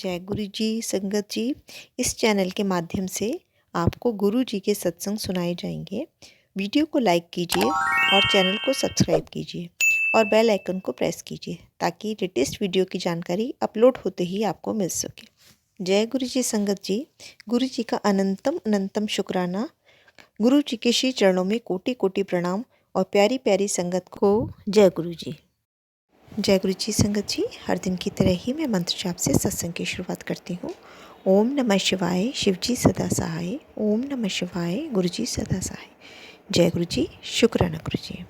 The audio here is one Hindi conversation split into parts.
जय गुरु जी संगत जी। इस चैनल के माध्यम से आपको गुरु जी के सत्संग सुनाए जाएंगे। वीडियो को लाइक कीजिए और चैनल को सब्सक्राइब कीजिए और बेल आइकन को प्रेस कीजिए ताकि लेटेस्ट वीडियो की जानकारी अपलोड होते ही आपको मिल सके। जय गुरु जी संगत जी। गुरु जी का अनंतम अनंतम शुक्राना। गुरु जी के श्री चरणों में कोटि कोटि प्रणाम और प्यारी प्यारी संगत को जय गुरु जी। जय गुरु जी संगत जी। हर दिन की तरह ही मैं मंत्र जाप से सत्संग की शुरुआत करती हूँ। ओम नमः शिवाय, शिव जी सदा सहाय। ओम नमः शिवाय, गुरु जी सदा सहाय। जय गुरु जी, शुक्राना गुरु जी।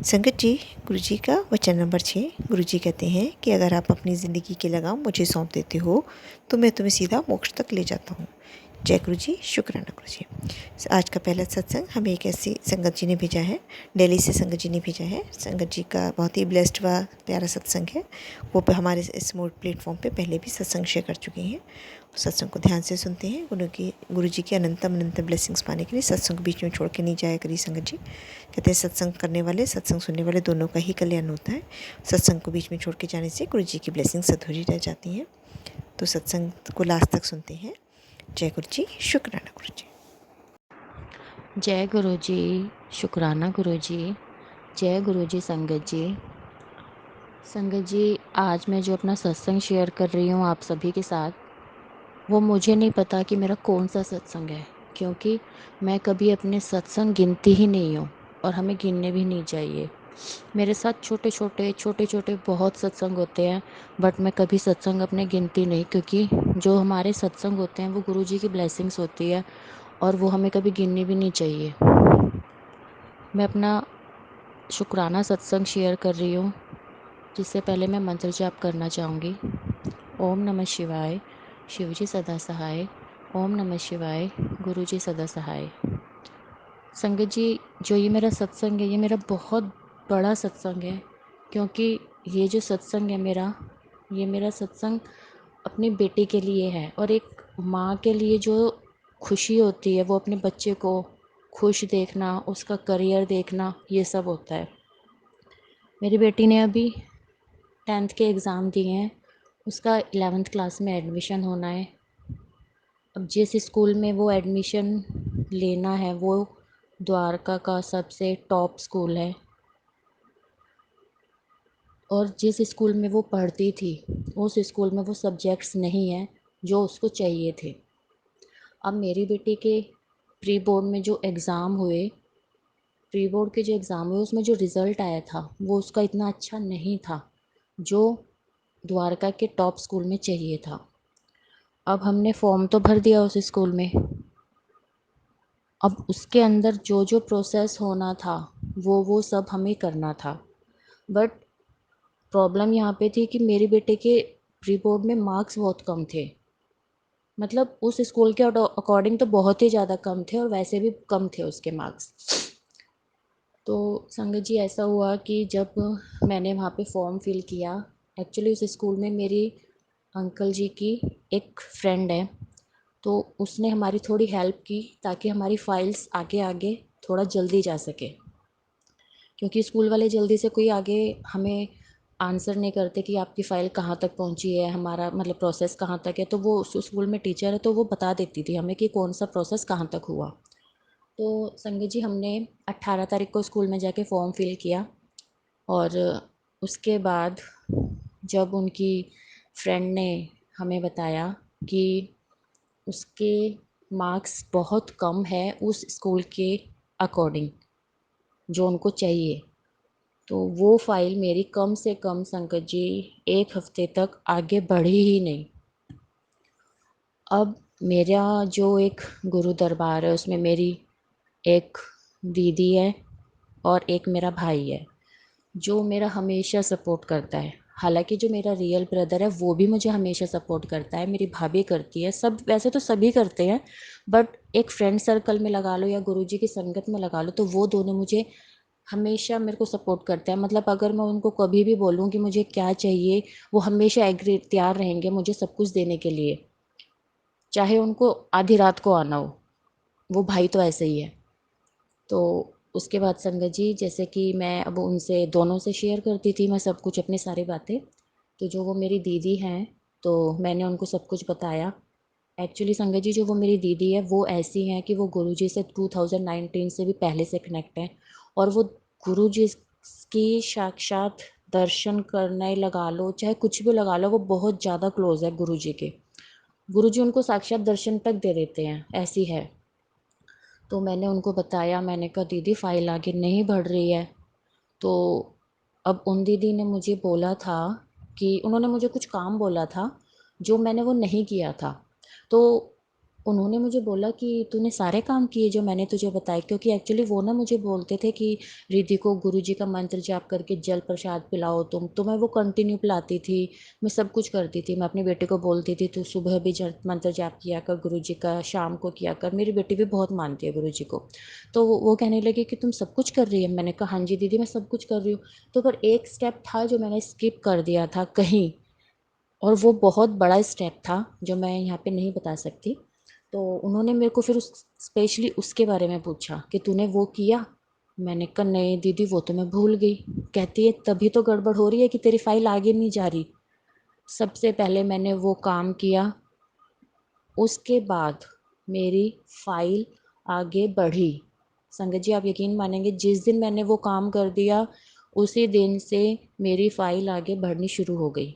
संगत जी, गुरु जी का वचन नंबर 6। गुरु जी कहते हैं कि अगर आप अपनी ज़िंदगी की लगाम मुझे सौंप देते हो तो मैं तुम्हें सीधा मोक्ष तक ले जाता हूँ। जय गुरु जी, शुक्राना गुरु जी। आज का पहला सत्संग हमें एक ऐसी संगत जी ने भेजा है, दिल्ली से संगत जी ने भेजा है। संगत जी का बहुत ही ब्लेस्ड व प्यारा सत्संग है। वो पे हमारे इस मोड प्लेटफॉर्म पे पहले भी सत्संग शेयर कर चुके हैं। सत्संग को ध्यान से सुनते हैं। गुरु जी की अनंतम अनंतम ब्लेसिंग्स पाने के लिए सत्संग को बीच में छोड़ के नहीं जाया करिए संगत जी। कहते हैं सत्संग करने वाले, सत्संग सुनने वाले दोनों का ही कल्याण होता है। सत्संग को बीच में छोड़ के जाने से गुरु जी की ब्लेसिंग्स अधूरी रह जाती हैं। तो सत्संग को लास्ट तक सुनते हैं। जय गुरु जी, शुक्राना गुरु जी। जय गुरु जी, शुक्राना गुरु जी। जय गुरु जी संगत जी। संगत जी, आज मैं जो अपना सत्संग शेयर कर रही हूँ आप सभी के साथ, वो मुझे नहीं पता कि मेरा कौन सा सत्संग है, क्योंकि मैं कभी अपने सत्संग गिनती ही नहीं हूँ और हमें गिनने भी नहीं चाहिए। मेरे साथ छोटे छोटे बहुत सत्संग होते हैं, बट मैं कभी सत्संग अपने गिनती नहीं, क्योंकि जो हमारे सत्संग होते हैं वो गुरु जी की ब्लेसिंग्स होती है और वो हमें कभी गिननी भी नहीं चाहिए। मैं अपना शुक्राना सत्संग शेयर कर रही हूँ, जिससे पहले मैं मंत्र जाप करना चाहूँगी। ओम नमः शिवाय, शिव जी सदा सहाय। ओम नमः शिवाय, गुरु जी सदा सहाय। संगत जी, जो ये मेरा सत्संग है, ये मेरा बहुत बड़ा सत्संग है, क्योंकि ये जो सत्संग है ये मेरा सत्संग अपनी बेटी के लिए है। और एक माँ के लिए जो खुशी होती है वो अपने बच्चे को खुश देखना, उसका करियर देखना, ये सब होता है। मेरी बेटी ने अभी 10th के एग्ज़ाम दिए हैं, उसका 11th क्लास में एडमिशन होना है। अब जिस स्कूल में वो एडमिशन लेना है वो द्वारका का सबसे टॉप स्कूल है, और जिस स्कूल में वो पढ़ती थी उस स्कूल में वो सब्जेक्ट्स नहीं हैं जो उसको चाहिए थे। अब मेरी बेटी के प्री बोर्ड में जो एग्ज़ाम हुए, उसमें जो रिज़ल्ट आया था वो उसका इतना अच्छा नहीं था जो द्वारका के टॉप स्कूल में चाहिए था। अब हमने फॉर्म तो भर दिया उस स्कूल में, अब उसके अंदर जो जो प्रोसेस होना था वो सब हमें करना था। बट प्रॉब्लम यहाँ पे थी कि मेरे बेटे के प्री बोर्ड में मार्क्स बहुत कम थे। मतलब उस स्कूल के अकॉर्डिंग तो बहुत ही ज़्यादा कम थे, और वैसे भी कम थे उसके मार्क्स। तो संगत जी, ऐसा हुआ कि जब मैंने वहाँ पे फॉर्म फिल किया, एक्चुअली उस स्कूल में मेरी अंकल जी की एक फ्रेंड है, तो उसने हमारी थोड़ी हेल्प की ताकि हमारी फ़ाइल्स आगे आगे थोड़ा जल्दी जा सके, क्योंकि स्कूल वाले जल्दी से कोई आगे हमें आंसर नहीं करते कि आपकी फ़ाइल कहाँ तक पहुँची है, हमारा मतलब प्रोसेस कहाँ तक है। तो वो उस स्कूल में टीचर है, तो वो बता देती थी हमें कि कौन सा प्रोसेस कहाँ तक हुआ। तो संगत जी, हमने 18 तारीख को स्कूल में जाके फॉर्म फिल किया, और उसके बाद जब उनकी फ्रेंड ने हमें बताया कि उसके मार्क्स बहुत कम है उस स्कूल के अकॉर्डिंग जो उनको चाहिए, तो वो फ़ाइल मेरी कम से कम संगत जी 1 हफ़्ते तक आगे बढ़ी ही नहीं। अब मेरा जो एक गुरु दरबार है उसमें मेरी एक दीदी है और एक मेरा भाई है, जो मेरा हमेशा सपोर्ट करता है। हालाँकि जो मेरा रियल ब्रदर है वो भी मुझे हमेशा सपोर्ट करता है, मेरी भाभी करती है, सब वैसे तो सभी करते हैं, बट एक फ्रेंड सर्कल में लगा लो या गुरुजी की संगत में लगा लो, तो वो दोनों मुझे हमेशा मेरे को सपोर्ट करते हैं। मतलब अगर मैं उनको कभी भी बोलूँ कि मुझे क्या चाहिए, वो हमेशा तैयार रहेंगे मुझे सब कुछ देने के लिए, चाहे उनको आधी रात को आना हो। वो भाई तो ऐसे ही है। तो उसके बाद संगत जी, जैसे कि मैं अब उनसे दोनों से शेयर करती थी मैं सब कुछ, अपनी सारी बातें। तो जो वो मेरी दीदी हैं, तो मैंने उनको सब कुछ बताया। एक्चुअली संगत जी, जो वो मेरी दीदी है वो ऐसी हैं कि वो गुरुजी से 2019 से भी पहले से कनेक्ट हैं, और वो गुरुजी की साक्षात दर्शन करने लगा लो, चाहे कुछ भी लगा लो, वो बहुत ज़्यादा क्लोज है गुरुजी के। गुरुजी उनको साक्षात दर्शन तक दे देते हैं, ऐसी है। तो मैंने उनको बताया, मैंने कहा दीदी फाइल आगे नहीं बढ़ रही है। तो अब उन दीदी ने मुझे बोला था कि उन्होंने मुझे कुछ काम बोला था जो मैंने वो नहीं किया था। तो उन्होंने मुझे बोला कि तूने सारे काम किए जो मैंने तुझे बताए, क्योंकि एक्चुअली वो ना मुझे बोलते थे कि रिद्धि को गुरुजी का मंत्र जाप करके जल प्रसाद पिलाओ तुम, तो मैं वो कंटिन्यू पिलाती थी। मैं सब कुछ करती थी। मैं अपनी बेटी को बोलती थी तू सुबह भी जल मंत्र जाप किया कर गुरुजी का, शाम को किया कर। मेरी बेटी भी बहुत मानती है गुरुजी को। तो वो कहने लगी कि तुम सब कुछ कर रही है। मैंने कहा हाँ जी दीदी, मैं सब कुछ कर रही हूँ। तो पर एक स्टेप था जो मैंने स्किप कर दिया था कहीं, और वो बहुत बड़ा स्टेप था जो मैं यहाँ पे नहीं बता सकती। तो उन्होंने मेरे को फिर उस स्पेशली उसके बारे में पूछा कि तूने वो किया। मैंने कहा नहीं दीदी, वो तो मैं भूल गई। कहती है तभी तो गड़बड़ हो रही है कि तेरी फाइल आगे नहीं जा रही। सबसे पहले मैंने वो काम किया, उसके बाद मेरी फाइल आगे बढ़ी। संगत जी, आप यकीन मानेंगे, जिस दिन मैंने वो काम कर दिया उसी दिन से मेरी फाइल आगे बढ़नी शुरू हो गई।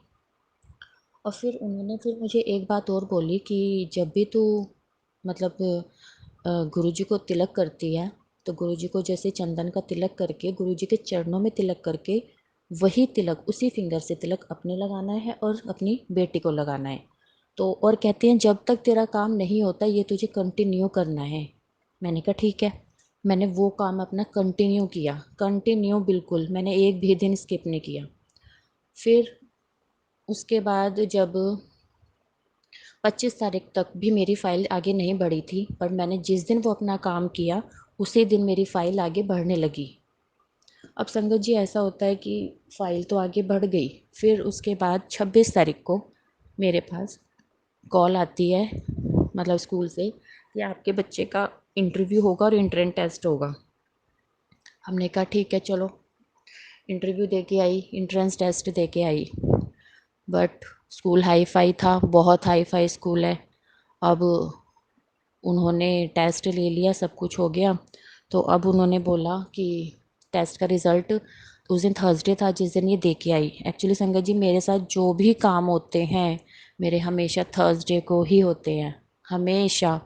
और फिर मुझे एक बात और बोली कि जब भी तू मतलब गुरुजी को तिलक करती है, तो गुरुजी को जैसे चंदन का तिलक करके गुरुजी के चरणों में तिलक करके वही तिलक उसी फिंगर से तिलक अपने लगाना है और अपनी बेटी को लगाना है। तो और कहते हैं जब तक तेरा काम नहीं होता ये तुझे कंटिन्यू करना है। मैंने कहा ठीक है। मैंने वो काम अपना कंटिन्यू किया, कंटिन्यू बिल्कुल, मैंने एक भी दिन स्किप नहीं किया। फिर उसके बाद जब 25 तारीख तक भी मेरी फ़ाइल आगे नहीं बढ़ी थी, पर मैंने जिस दिन वो अपना काम किया उसी दिन मेरी फ़ाइल आगे बढ़ने लगी। अब संगत जी, ऐसा होता है कि फ़ाइल तो आगे बढ़ गई। फिर उसके बाद 26 तारीख को मेरे पास कॉल आती है, मतलब स्कूल से, कि आपके बच्चे का इंटरव्यू होगा और एंट्रेंस टेस्ट होगा। हमने कहा ठीक है चलो। इंटरव्यू दे के आई, एंट्रेंस टेस्ट दे के आई। बट स्कूल हाई फाई था, बहुत हाई फाई स्कूल है। अब उन्होंने टेस्ट ले लिया, सब कुछ हो गया। तो अब उन्होंने बोला कि टेस्ट का रिज़ल्ट उस दिन थर्सडे था जिस दिन ये दे के आई। एक्चुअली संगत जी, मेरे साथ जो भी काम होते हैं मेरे हमेशा थर्सडे को ही होते हैं, हमेशा।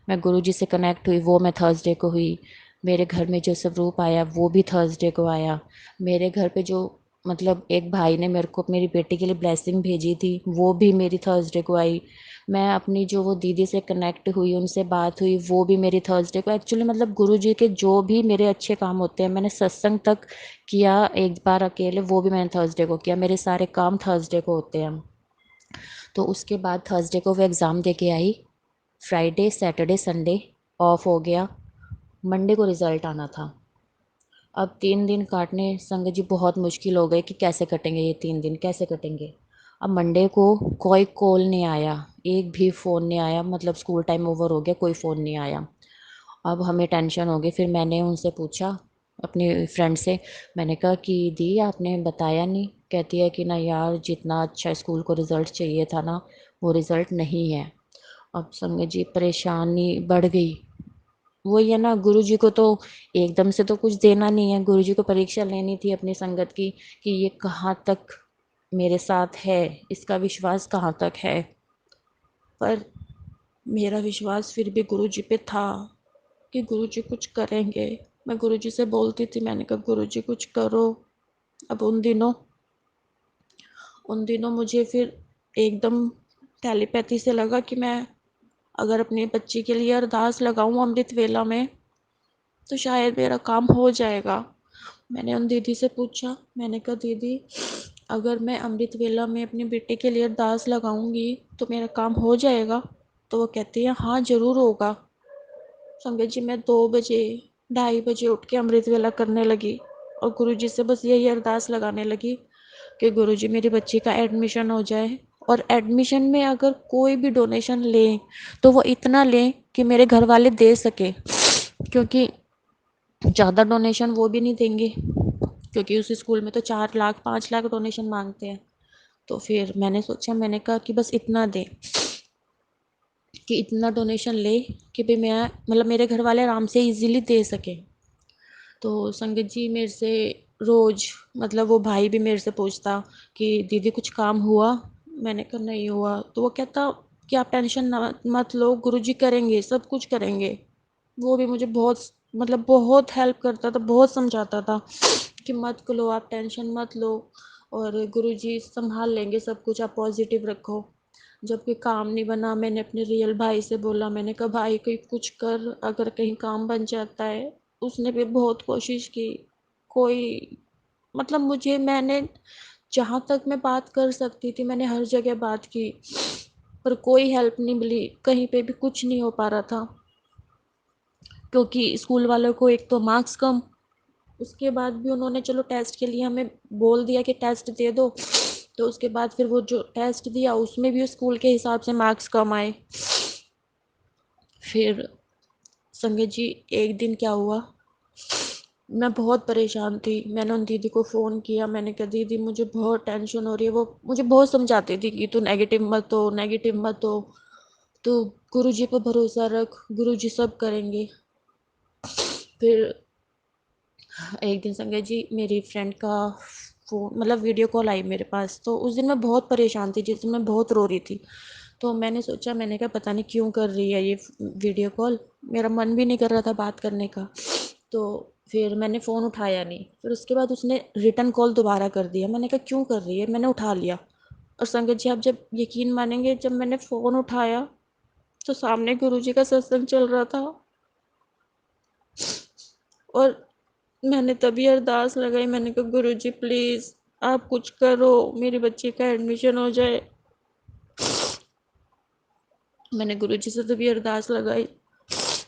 मैं गुरुजी से कनेक्ट हुई वो मैं थर्सडे को हुई। मेरे घर में जो स्वरूप आया वो भी थर्सडे को आया। मेरे घर पे जो मतलब एक भाई ने मेरे को मेरी बेटी के लिए ब्लेसिंग भेजी थी वो भी मेरी थर्सडे को आई। मैं अपनी जो वो दीदी से कनेक्ट हुई, उनसे बात हुई, वो भी मेरी थर्सडे को। एक्चुअली मतलब गुरुजी के जो भी मेरे अच्छे काम होते हैं, मैंने सत्संग तक किया एक बार अकेले, वो भी मैंने थर्सडे को किया। मेरे सारे काम थर्सडे को होते हैं। तो उसके बाद थर्सडे को वो एग्ज़ाम दे के आई। फ्राइडे सैटरडे संडे ऑफ हो गया। मंडे को रिज़ल्ट आना था। अब 3 दिन काटने संगत जी बहुत मुश्किल हो गए कि कैसे कटेंगे ये 3 दिन, कैसे कटेंगे। अब मंडे को कोई कॉल नहीं आया, एक भी फ़ोन नहीं आया, मतलब स्कूल टाइम ओवर हो गया, कोई फ़ोन नहीं आया। अब हमें टेंशन हो गई। फिर मैंने उनसे पूछा, अपनी फ्रेंड से, मैंने कहा कि दी आपने बताया नहीं। कहती है कि ना यार, जितना अच्छा स्कूल को रिज़ल्ट चाहिए था ना वो रिज़ल्ट नहीं है। अब संगत जी परेशानी बढ़ गई। वही है ना, गुरुजी को तो एकदम से तो कुछ देना नहीं है। गुरुजी को परीक्षा लेनी थी अपनी संगत की कि ये कहाँ तक मेरे साथ है, इसका विश्वास कहाँ तक है। पर मेरा विश्वास फिर भी गुरुजी पे था कि गुरुजी कुछ करेंगे। मैं गुरुजी से बोलती थी, मैंने कहा गुरुजी कुछ करो। अब उन दिनों मुझे फिर एकदम टेलीपैथी से लगा कि मैं अगर अपनी बच्ची के लिए अरदास लगाऊं अमृत वेला में तो शायद मेरा काम हो जाएगा। मैंने उन दीदी से पूछा, मैंने कहा दीदी अगर मैं अमृत वेला में अपनी बेटे के लिए अरदास लगाऊंगी तो मेरा काम हो जाएगा? तो वो कहती है हाँ ज़रूर होगा। संगत जी, मैं 2 बजे 2:30 बजे उठ के अमृत वेला करने लगी और गुरुजी से बस यही अरदास लगाने लगी कि गुरुजी मेरी बच्ची का एडमिशन हो जाए। और एडमिशन में अगर कोई भी डोनेशन लें तो वो इतना लें कि मेरे घर वाले दे सके, क्योंकि ज़्यादा डोनेशन वो भी नहीं देंगे, क्योंकि उस स्कूल में तो 4 लाख 5 लाख डोनेशन मांगते हैं। तो फिर मैंने सोचा, मैंने कहा कि बस इतना दें, कि इतना डोनेशन ले कि भाई मैं मतलब मेरे घर वाले आराम से इजीली दे सकें। तो संगत जी मेरे से रोज़ मतलब वो भाई भी मेरे से पूछता कि दीदी कुछ काम हुआ? मैंने कहा नहीं हुआ। तो वो कहता कि आप टेंशन ना मत लो, गुरुजी करेंगे, सब कुछ करेंगे। वो भी मुझे बहुत मतलब बहुत हेल्प करता था, बहुत समझाता था कि मत लो, आप टेंशन मत लो और गुरुजी संभाल लेंगे सब कुछ, आप पॉजिटिव रखो। जब कोई काम नहीं बना, मैंने अपने रियल भाई से बोला, मैंने कहा भाई कोई कुछ कर, अगर कहीं काम बन जाता है। उसने भी बहुत कोशिश की, कोई मतलब मुझे मैंने जहाँ तक मैं बात कर सकती थी मैंने हर जगह बात की, पर कोई हेल्प नहीं मिली, कहीं पे भी कुछ नहीं हो पा रहा था। क्योंकि स्कूल वालों को एक तो मार्क्स कम, उसके बाद भी उन्होंने चलो टेस्ट के लिए हमें बोल दिया कि टेस्ट दे दो, तो उसके बाद फिर वो जो टेस्ट दिया उसमें भी स्कूल के हिसाब से मार्क्स कम आए। फिर संगत जी एक दिन क्या हुआ, मैं बहुत परेशान थी। मैंने उन दीदी को फ़ोन किया, मैंने कहा दीदी मुझे बहुत टेंशन हो रही है। वो मुझे बहुत समझाती थी कि तू नेगेटिव मत हो, नेगेटिव मत हो, तो गुरुजी पर भरोसा रख, गुरुजी सब करेंगे। फिर एक दिन संगत जी मेरी फ्रेंड का फ़ोन मतलब वीडियो कॉल आई मेरे पास। तो उस दिन मैं बहुत परेशान थी, जिस दिन मैं बहुत रो रही थी। तो मैंने सोचा, मैंने कहा पता नहीं क्यों कर रही है ये वीडियो कॉल, मेरा मन भी नहीं कर रहा था बात करने का। तो फिर मैंने फ़ोन उठाया नहीं। फिर उसके बाद उसने रिटर्न कॉल दोबारा कर दिया। मैंने कहा क्यों कर रही है, मैंने उठा लिया। और संगत जी आप जब यकीन मानेंगे, जब मैंने फ़ोन उठाया तो सामने गुरुजी का सत्संग चल रहा था। और मैंने तभी अरदास लगाई, मैंने कहा गुरुजी प्लीज़ आप कुछ करो, मेरी बच्ची का एडमिशन हो जाए। मैंने गुरुजी से तभी अरदास लगाई।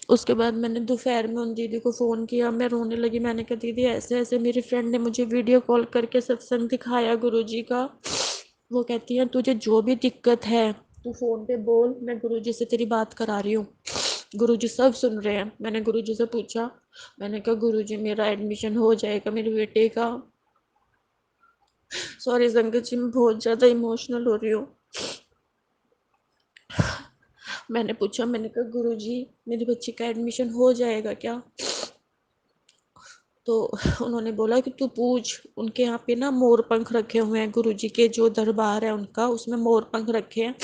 उसके बाद मैंने दोपहर में उन दीदी को फ़ोन किया, मैं रोने लगी। मैंने कहा दीदी ऐसे ऐसे मेरी फ्रेंड ने मुझे वीडियो कॉल करके सत्संग दिखाया गुरुजी का। वो कहती है तुझे जो भी दिक्कत है तू फ़ोन पे बोल, मैं गुरुजी से तेरी बात करा रही हूँ, गुरुजी सब सुन रहे हैं। मैंने गुरुजी से पूछा, मैंने कहा गुरुजी मेरा एडमिशन हो जाएगा मेरे बेटे का? सॉरी संगत जी मैं बहुत ज़्यादा इमोशनल हो रही हूँ। मैंने पूछा, मैंने कहा गुरुजी मेरी बच्ची का एडमिशन हो जाएगा क्या? तो उन्होंने बोला कि तू पूछ, उनके यहाँ पे ना मोर पंख रखे हुए हैं, गुरुजी के जो दरबार है उनका उसमें मोर पंख रखे हैं।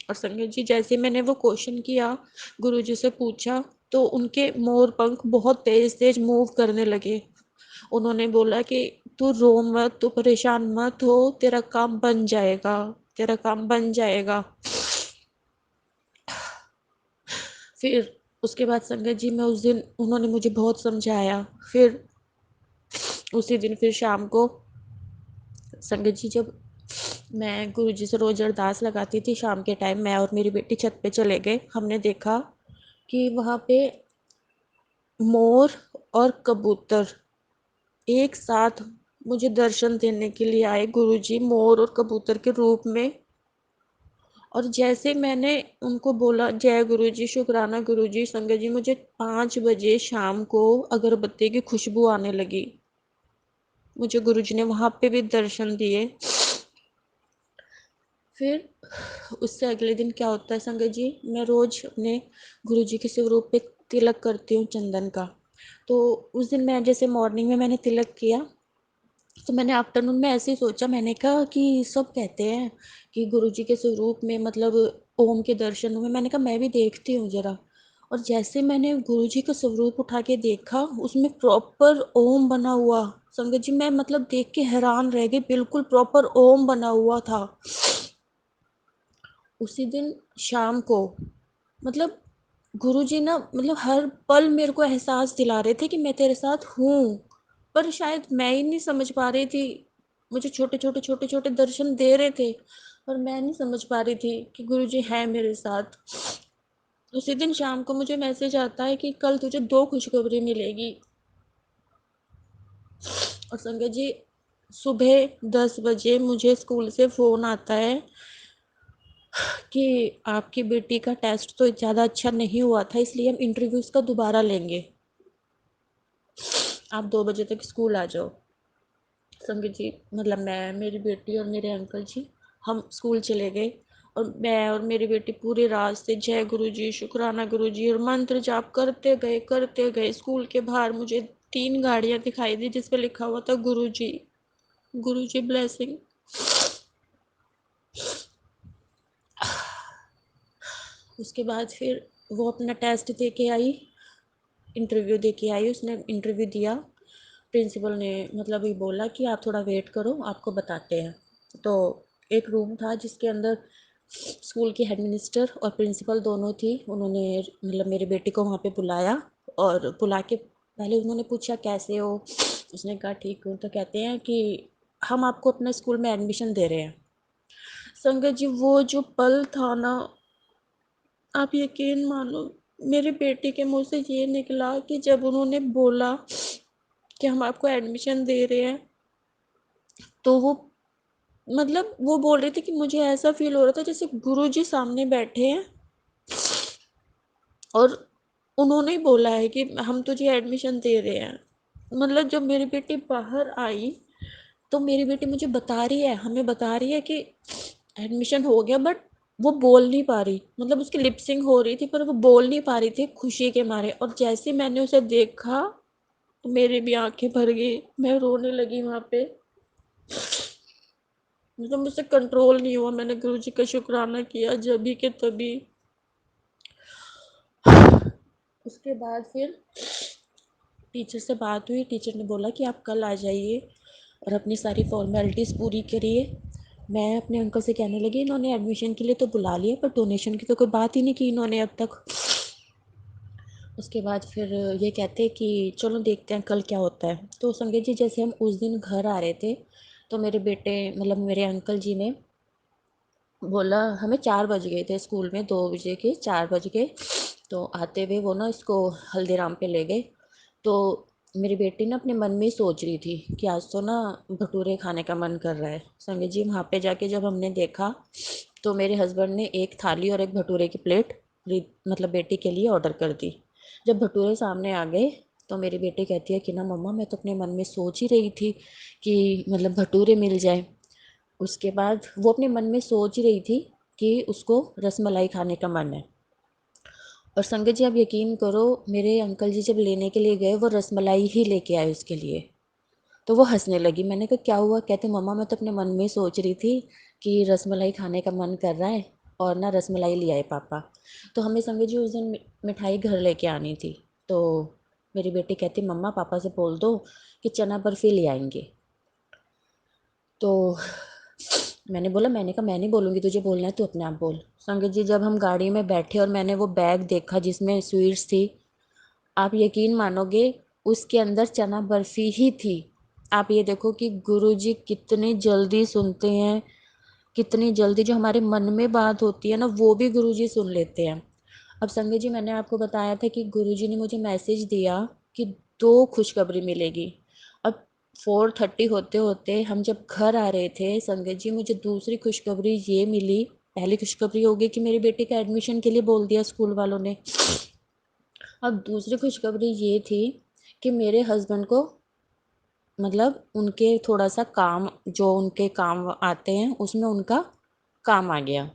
और संगत जी जैसे मैंने वो क्वेश्चन किया, गुरुजी से पूछा, तो उनके मोर पंख बहुत तेज तेज मूव करने लगे। उन्होंने बोला कि तू रो मत, तू परेशान मत हो, तेरा काम बन जाएगा, तेरा काम बन जाएगा। फिर उसके बाद संगत जी मैं उस दिन उन्होंने मुझे बहुत समझाया। फिर उसी दिन फिर शाम को संगत जी जब मैं गुरुजी से रोज अरदास लगाती थी, शाम के टाइम मैं और मेरी बेटी छत पे चले गए। हमने देखा कि वहाँ पे मोर और कबूतर एक साथ मुझे दर्शन देने के लिए आए। गुरुजी मोर और कबूतर के रूप में। और जैसे मैंने उनको बोला जय गुरुजी, शुक्राना गुरुजी, संगत जी मुझे 5 बजे शाम को अगरबत्ती की खुशबू आने लगी। मुझे गुरुजी ने वहाँ पे भी दर्शन दिए। फिर उससे अगले दिन क्या होता है संगत जी, मैं रोज अपने गुरुजी के स्वरूप पे तिलक करती हूँ चंदन का। तो उस दिन मैं जैसे मॉर्निंग में मैंने तिलक किया, तो मैंने आफ्टरनून में ऐसे ही सोचा, मैंने कहा कि सब कहते हैं कि गुरुजी के स्वरूप में मतलब ओम के दर्शन हुए। मैंने कहा मैं भी देखती हूँ जरा। और जैसे मैंने गुरुजी का स्वरूप उठा के देखा, उसमें प्रॉपर ओम बना हुआ। संगत जी मैं मतलब देख के हैरान रह गई, बिल्कुल प्रॉपर ओम बना हुआ था। उसी दिन शाम को मतलब गुरुजी ना मतलब हर पल मेरे को एहसास दिला रहे थे कि मैं तेरे साथ हूँ, पर शायद मैं ही नहीं समझ पा रही थी। मुझे छोटे छोटे दर्शन दे रहे थे, पर मैं नहीं समझ पा रही थी कि गुरुजी है मेरे साथ। उसी दिन शाम को मुझे मैसेज आता है कि कल तुझे 2 खुशखबरी मिलेगी। और संगत जी सुबह 10 बजे मुझे स्कूल से फ़ोन आता है कि आपकी बेटी का टेस्ट तो ज़्यादा अच्छा नहीं हुआ था, इसलिए हम इंटरव्यूज़ का दोबारा लेंगे, आप 2 बजे तक स्कूल आ जाओ। संगत जी मतलब मैं, मेरी बेटी और मेरे अंकल जी हम स्कूल चले गए और मैं और मेरी बेटी पूरे रास्ते जय गुरुजी, शुक्राना गुरुजी और मंत्र जाप करते गए। स्कूल के बाहर मुझे 3 गाड़ियाँ दिखाई दी जिस पे लिखा हुआ था गुरुजी, गुरुजी ब्लेसिंग। उसके बाद फिर वो अपना टेस्ट दे के आई, इंटरव्यू दे के आई, उसने इंटरव्यू दिया। प्रिंसिपल ने मतलब ये बोला कि आप थोड़ा वेट करो, आपको बताते हैं। तो एक रूम था जिसके अंदर स्कूल की हेड मिनिस्टर और प्रिंसिपल दोनों थी। उन्होंने मतलब मेरी बेटी को वहाँ पे बुलाया और बुला के पहले उन्होंने पूछा कैसे हो। उसने कहा ठीक हूँ। तो कहते हैं कि हम आपको अपने स्कूल में एडमिशन दे रहे हैं। संगत जी वो जो पल था ना, आप यकीन मानो, मेरी बेटी के मुंह से ये निकला कि जब उन्होंने बोला कि हम आपको एडमिशन दे रहे हैं, तो वो मतलब वो बोल रही थी कि मुझे ऐसा फील हो रहा था जैसे गुरुजी सामने बैठे हैं और उन्होंने ही बोला है कि हम तुझे एडमिशन दे रहे हैं। मतलब जब मेरी बेटी बाहर आई तो मेरी बेटी मुझे बता रही है, हमें बता रही है कि एडमिशन हो गया, बट वो बोल नहीं पा रही। मतलब उसकी लिपसिंग हो रही थी पर वो बोल नहीं पा रही थी खुशी के मारे। और जैसे ही मैंने उसे देखा तो मेरी भी आंखें भर गई, मैं रोने लगी वहाँ पे। मतलब मुझसे कंट्रोल नहीं हुआ, मैंने गुरुजी का शुक्राना किया जब भी के तभी। उसके बाद फिर टीचर से बात हुई, टीचर ने बोला कि आप कल आ जाइए और अपनी सारी फॉर्मेलिटीज़ पूरी करिए। मैं अपने अंकल से कहने लगी इन्होंने एडमिशन के लिए तो बुला लिया पर डोनेशन की तो कोई बात ही नहीं की इन्होंने अब तक। उसके बाद फिर ये कहते कि चलो देखते हैं कल क्या होता है। तो संगीत जी जैसे हम उस दिन घर आ रहे थे तो मेरे बेटे मतलब मेरे अंकल जी ने बोला, हमें 4 बज गए थे स्कूल में, 2 बजे के 4 बज गए। तो आते हुए वो ना इसको हल्दीराम पे ले गए। तो मेरी बेटी ना अपने मन में ही सोच रही थी कि आज तो ना भटूरे खाने का मन कर रहा है। संगीत जी वहाँ पे जाके जब हमने देखा तो मेरे हस्बैंड ने एक थाली और एक भटूरे की प्लेट मतलब बेटी के लिए ऑर्डर कर दी। जब भटूरे सामने आ गए तो मेरी बेटी कहती है कि ना मम्मा मैं तो अपने मन में सोच ही रही थी कि मतलब भटूरे मिल जाए। उसके बाद वो अपने मन में सोच ही रही थी कि उसको रसमलाई खाने का मन है। और संगत जी आप यकीन करो, मेरे अंकल जी जब लेने के लिए गए वो रसमलाई ही लेके आए उसके लिए। तो वो हंसने लगी। मैंने कहा क्या हुआ? कहते मम्मा मैं तो अपने मन में सोच रही थी कि रसमलाई खाने का मन कर रहा है और ना रसमलाई ले आए पापा। तो हमें संगत जी उस दिन मिठाई घर लेके आनी थी। तो मेरी बेटी कहती मम्मा पापा से बोल दो कि चना बर्फी ले आएंगे। तो मैंने बोला, मैंने कहा मैं नहीं बोलूँगी, तुझे बोलना है तो अपने आप बोल। संगत जी जब हम गाड़ी में बैठे और मैंने वो बैग देखा जिसमें स्वीट्स थी, आप यकीन मानोगे उसके अंदर चना बर्फी ही थी। आप ये देखो कि गुरुजी कितनी जल्दी सुनते हैं, कितनी जल्दी जो हमारे मन में बात होती है ना वो भी गुरुजी सुन लेते हैं। अब संगत जी मैंने आपको बताया था कि गुरुजी ने मुझे मैसेज दिया कि 2 खुशखबरी मिलेगी। अब 4:30 होते होते हम जब घर आ रहे थे संगत जी मुझे दूसरी खुशखबरी ये मिली। पहली खुशखबरी हो गई कि मेरी बेटी का एडमिशन के लिए बोल दिया स्कूल वालों ने। अब दूसरी खुशखबरी ये थी कि मेरे हस्बैंड को मतलब उनके थोड़ा सा काम जो उनके काम आते हैं उसमें उनका काम आ गया।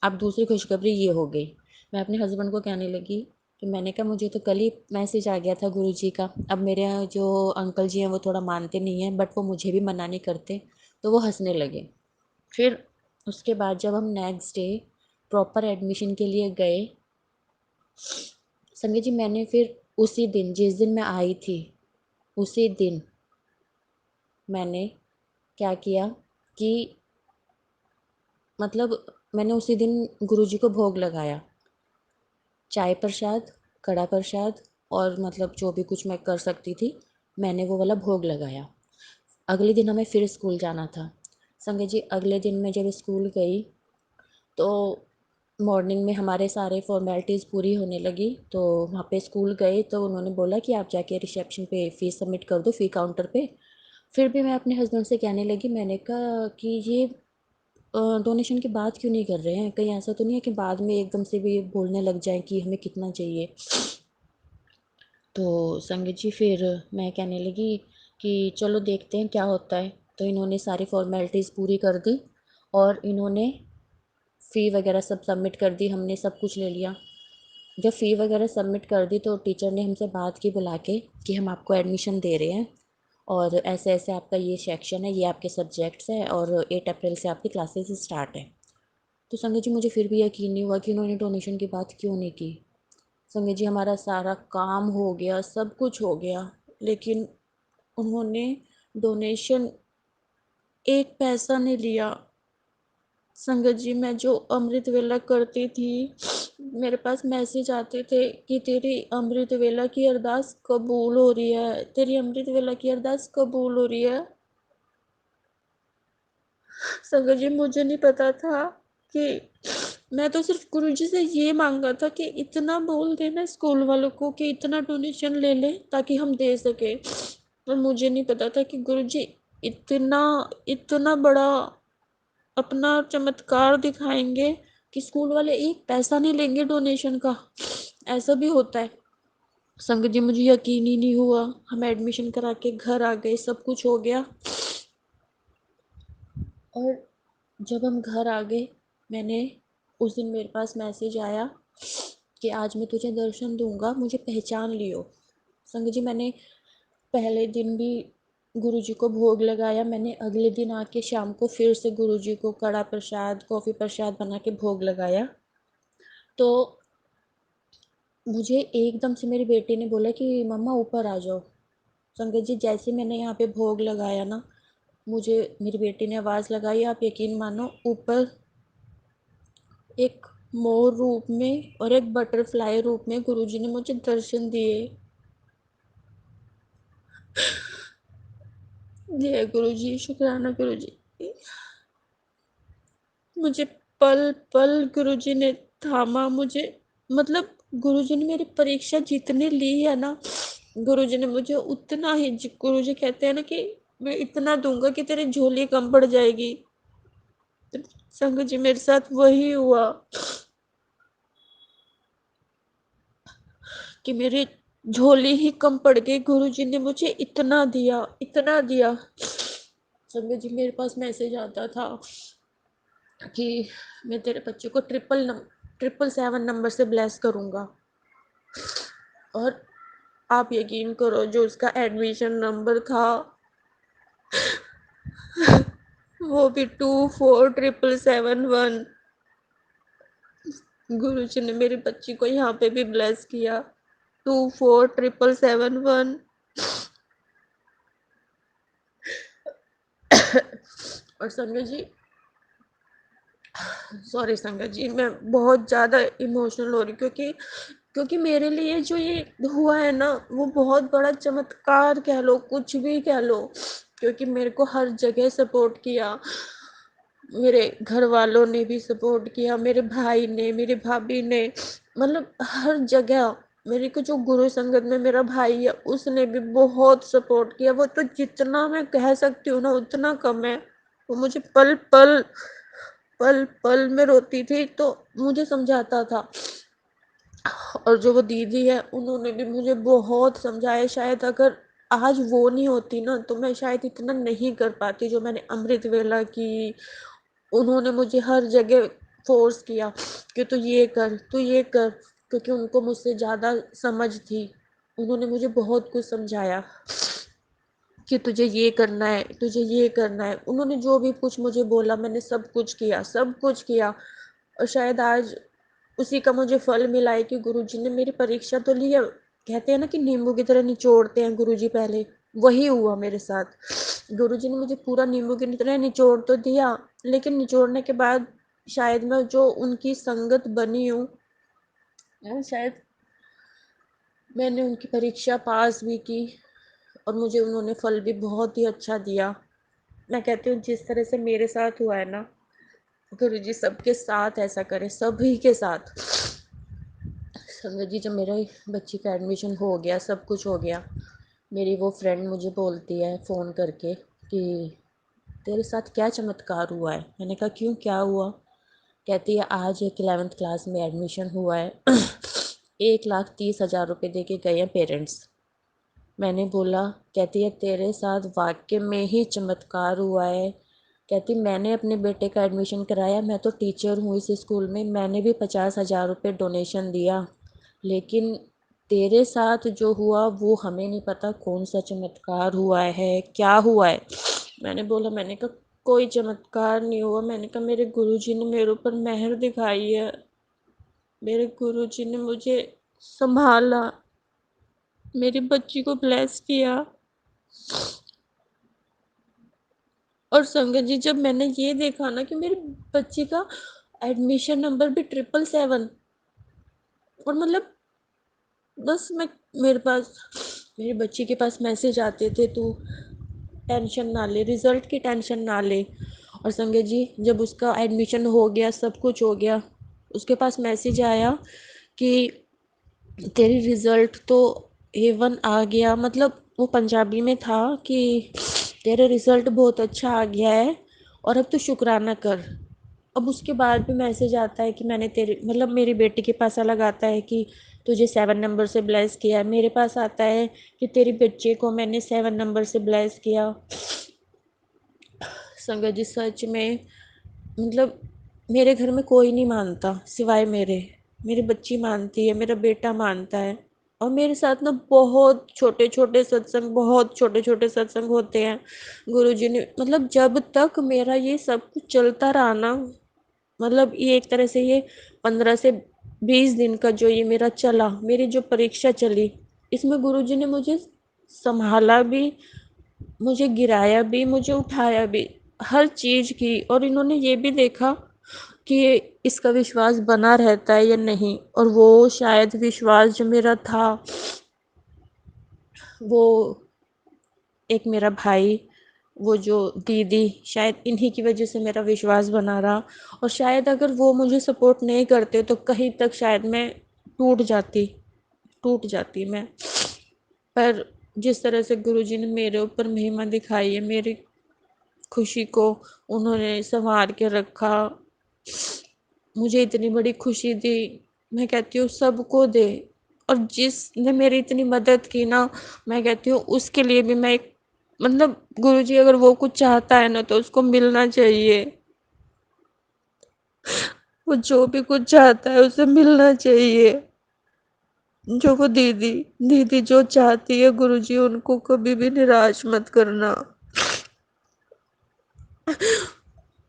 अब दूसरी खुशखबरी ये हो गई। मैं अपने हस्बैंड को कहने लगी कि मैंने कहा मुझे तो कल ही मैसेज आ गया था गुरुजी का। अब मेरे यहाँ जो अंकल जी हैं वो थोड़ा मानते नहीं हैं बट वो मुझे भी मना नहीं करते। तो वो हंसने लगे। फिर उसके बाद जब हम नेक्स्ट डे प्रॉपर एडमिशन के लिए गए संगीत जी मैंने फिर उसी दिन जिस दिन मैं आई थी उसी दिन मैंने क्या किया कि मतलब मैंने उसी दिन गुरुजी को भोग लगाया। चाय प्रसाद, कड़ा प्रसाद और मतलब जो भी कुछ मैं कर सकती थी मैंने वो वाला भोग लगाया। अगले दिन हमें फिर स्कूल जाना था। संगत जी अगले दिन मैं जब स्कूल गई तो मॉर्निंग में हमारे सारे फॉर्मेलिटीज़ पूरी होने लगी। तो वहाँ पे स्कूल गए तो उन्होंने बोला कि आप जाके रिसेप्शन पे फ़ीस सबमिट कर दो फ़ी काउंटर पे। फिर भी मैं अपने हस्बैंड से कहने लगी, मैंने कहा कि ये डोनेशन की बात क्यों नहीं कर रहे हैं? कहीं ऐसा तो नहीं है कि बाद में एकदम से भी बोलने लग जाएं कि हमें कितना चाहिए। तो संगीत जी फिर मैं कहने लगी कि चलो देखते हैं क्या होता है। तो इन्होंने सारी फॉर्मेलिटीज़ पूरी कर दी और इन्होंने फ़ी वगैरह सब सबमिट कर दी, हमने सब कुछ ले लिया। जब फ़ी वगैरह सबमिट कर दी तो टीचर ने हमसे बात की बुला के कि हम आपको एडमिशन दे रहे हैं और ऐसे ऐसे आपका ये सेक्शन है, ये आपके सब्जेक्ट्स हैं और 8 अप्रैल से आपकी क्लासेस स्टार्ट है। तो संगत जी मुझे फिर भी यकीन नहीं हुआ कि उन्होंने डोनेशन की बात क्यों नहीं की। संगत जी हमारा सारा काम हो गया, सब कुछ हो गया, लेकिन उन्होंने डोनेशन एक पैसा नहीं लिया। संगत जी मैं जो अमृत वेला करती थी, मेरे पास मैसेज आते थे कि तेरी अमृत वेला की अरदास कबूल हो रही है, तेरी अमृत वेला की अरदास कबूल हो रही है। संगत जी मुझे नहीं पता था कि मैं तो सिर्फ गुरुजी से ये मांगा था कि इतना बोल देना स्कूल वालों को कि इतना डोनेशन ले लें ताकि हम दे सके। पर मुझे नहीं पता था कि गुरुजी इतना इतना बड़ा अपना चमत्कार दिखाएंगे कि स्कूल वाले एक पैसा नहीं लेंगे डोनेशन का। ऐसा भी होता है। संगत जी मुझे यकीन ही नहीं हुआ। हम एडमिशन करा के घर आ गए, सब कुछ हो गया और जब हम घर आ गए, मैंने उस दिन मेरे पास मैसेज आया कि आज मैं तुझे दर्शन दूंगा, मुझे पहचान लियो। संगत जी मैंने पहले दिन भी गुरुजी को भोग लगाया। मैंने अगले दिन आके शाम को फिर से गुरुजी को कड़ा प्रसाद, कॉफ़ी प्रसाद बना के भोग लगाया। तो मुझे एकदम से मेरी बेटी ने बोला कि मम्मा ऊपर आ जाओ। संगत जी जैसे मैंने यहाँ पे भोग लगाया ना, मुझे मेरी बेटी ने आवाज़ लगाई, आप यकीन मानो ऊपर एक मोर रूप में और एक बटरफ्लाई रूप में गुरुजी ने मुझे दर्शन दिए। जय गुरुजी, शुक्राना गुरुजी। मुझे पल पल गुरुजी ने थामा मुझे, मतलब गुरुजी ने मेरी परीक्षा जितनी ली है ना, गुरुजी ने मुझे उतना ही, गुरुजी कहते हैं ना कि मैं इतना दूंगा कि तेरी झोली कम पड़ जाएगी। तो संगत जी मेरे साथ वही हुआ कि मेरी झोली ही कम पड़ गई। गुरुजी ने मुझे इतना दिया, इतना दिया। संगत जी मेरे पास मैसेज आता था कि मैं तेरे बच्चे को 777 नंबर से ब्लेस करूँगा। और आप यकीन करो जो उसका एडमिशन नंबर था वो भी 247771। गुरुजी ने मेरी बच्ची को यहाँ पे भी ब्लेस किया, 247771। और संगत जी, सॉरी संगत जी, मैं बहुत ज़्यादा इमोशनल हो रही क्योंकि क्योंकि मेरे लिए जो ये हुआ है ना, वो बहुत बड़ा चमत्कार कह लो, कुछ भी कह लो। क्योंकि मेरे को हर जगह सपोर्ट किया, मेरे घर वालों ने भी सपोर्ट किया, मेरे भाई ने, मेरी भाभी ने, मतलब हर जगह। मेरे को जो गुरु संगत में मेरा भाई है उसने भी बहुत सपोर्ट किया। वो तो जितना मैं कह सकती हूँ ना उतना कम है। वो मुझे पल पल पल पल में रोती थी तो मुझे समझाता था। और जो वो दीदी है उन्होंने भी मुझे बहुत समझाया। शायद अगर आज वो नहीं होती ना तो मैं शायद इतना नहीं कर पाती जो मैंने अमृत वेला की। उन्होंने मुझे हर जगह फोर्स किया कि तू ये कर, तू ये कर, क्योंकि उनको मुझसे ज़्यादा समझ थी। उन्होंने मुझे बहुत कुछ समझाया कि तुझे ये करना है, तुझे ये करना है। उन्होंने जो भी कुछ मुझे बोला मैंने सब कुछ किया, सब कुछ किया। और शायद आज उसी का मुझे फल मिला है कि गुरुजी ने मेरी परीक्षा तो ली है। कहते हैं ना कि नींबू की तरह निचोड़ते हैं गुरुजी पहले, वही हुआ मेरे साथ। गुरुजी ने मुझे पूरा नींबू की तरह निचोड़ तो दिया, लेकिन निचोड़ने के बाद शायद मैं जो उनकी संगत बनी हूँ, शायद मैंने उनकी परीक्षा पास भी की और मुझे उन्होंने फल भी बहुत ही अच्छा दिया। मैं कहती हूँ जिस तरह से मेरे साथ हुआ है ना, गुरुजी सबके साथ ऐसा करे, सभी के साथ। संगत जी जब मेरे बच्ची का एडमिशन हो गया, सब कुछ हो गया, मेरी वो फ्रेंड मुझे बोलती है फ़ोन करके कि तेरे साथ क्या चमत्कार हुआ है। मैंने कहा क्यों, क्या हुआ। कहती है आज एक 11th क्लास में एडमिशन हुआ है 1,30,000 रुपये दे के गए हैं पेरेंट्स। मैंने बोला, कहती है तेरे साथ वाकई में ही चमत्कार हुआ है। कहती मैंने अपने बेटे का एडमिशन कराया, मैं तो टीचर हूँ इस स्कूल में, मैंने भी 50,000 रुपये डोनेशन दिया, लेकिन तेरे साथ जो हुआ वो हमें नहीं पता कौन सा चमत्कार हुआ है, क्या हुआ है। मैंने बोला, मैंने कहा कोई चमत्कार नहीं हुआ, मैंने कहा मेरे गुरुजी ने मेरे ऊपर मेहर दिखाई है, मेरे गुरुजी ने मुझे संभाला, मेरी बच्ची को ब्लेस किया। और संगत जी, जब मैंने ये देखा ना कि मेरी बच्ची का एडमिशन नंबर भी 777, और मतलब बस मेरी बच्ची के पास मैसेज आते थे, तू टेंशन ना ले, रिजल्ट की टेंशन ना ले। और संगत जी, जब उसका एडमिशन हो गया, सब कुछ हो गया, उसके पास मैसेज आया कि तेरी रिजल्ट तो A1 आ गया, मतलब वो पंजाबी में था कि तेरा रिजल्ट बहुत अच्छा आ गया है और अब तू शुक्राना कर। अब उसके बाद भी मैसेज आता है कि मैंने तेरे मतलब मेरी बेटी के पास अलग आता है कि तुझे 7 नंबर से ब्लेस किया है, मेरे पास आता है कि तेरी बच्चे को मैंने 7 नंबर से ब्लेस किया। संगत जी, सच में मतलब मेरे घर में कोई नहीं मानता सिवाय मेरी बच्ची मानती है, मेरा बेटा मानता है। और मेरे साथ ना बहुत छोटे छोटे सत्संग होते हैं। गुरुजी ने मतलब जब तक मेरा ये सब कुछ चलता रहा ना, मतलब ये एक तरह से ये 15 से 20 दिन का जो ये मेरा चला, मेरी जो परीक्षा चली, इसमें गुरुजी ने मुझे संभाला भी, मुझे गिराया भी, मुझे उठाया भी, हर चीज की। और इन्होंने ये भी देखा कि इसका विश्वास बना रहता है या नहीं। और वो शायद विश्वास जो मेरा था, वो एक मेरा भाई, वो जो दीदी, शायद इन्हीं की वजह से मेरा विश्वास बना रहा। और शायद अगर वो मुझे सपोर्ट नहीं करते तो कहीं तक शायद मैं टूट जाती मैं। पर जिस तरह से गुरुजी ने मेरे ऊपर महिमा दिखाई है, मेरी खुशी को उन्होंने संवार के रखा, मुझे इतनी बड़ी खुशी दी, मैं कहती हूँ सबको दे। और जिसने मेरी इतनी मदद की ना, मैं कहती हूँ उसके लिए भी मैं एक मतलब गुरुजी अगर वो कुछ चाहता है ना तो उसको मिलना चाहिए। वो जो भी कुछ चाहता है उसे मिलना चाहिए। जो वो दीदी जो चाहती है, गुरुजी उनको कभी भी निराश मत करना।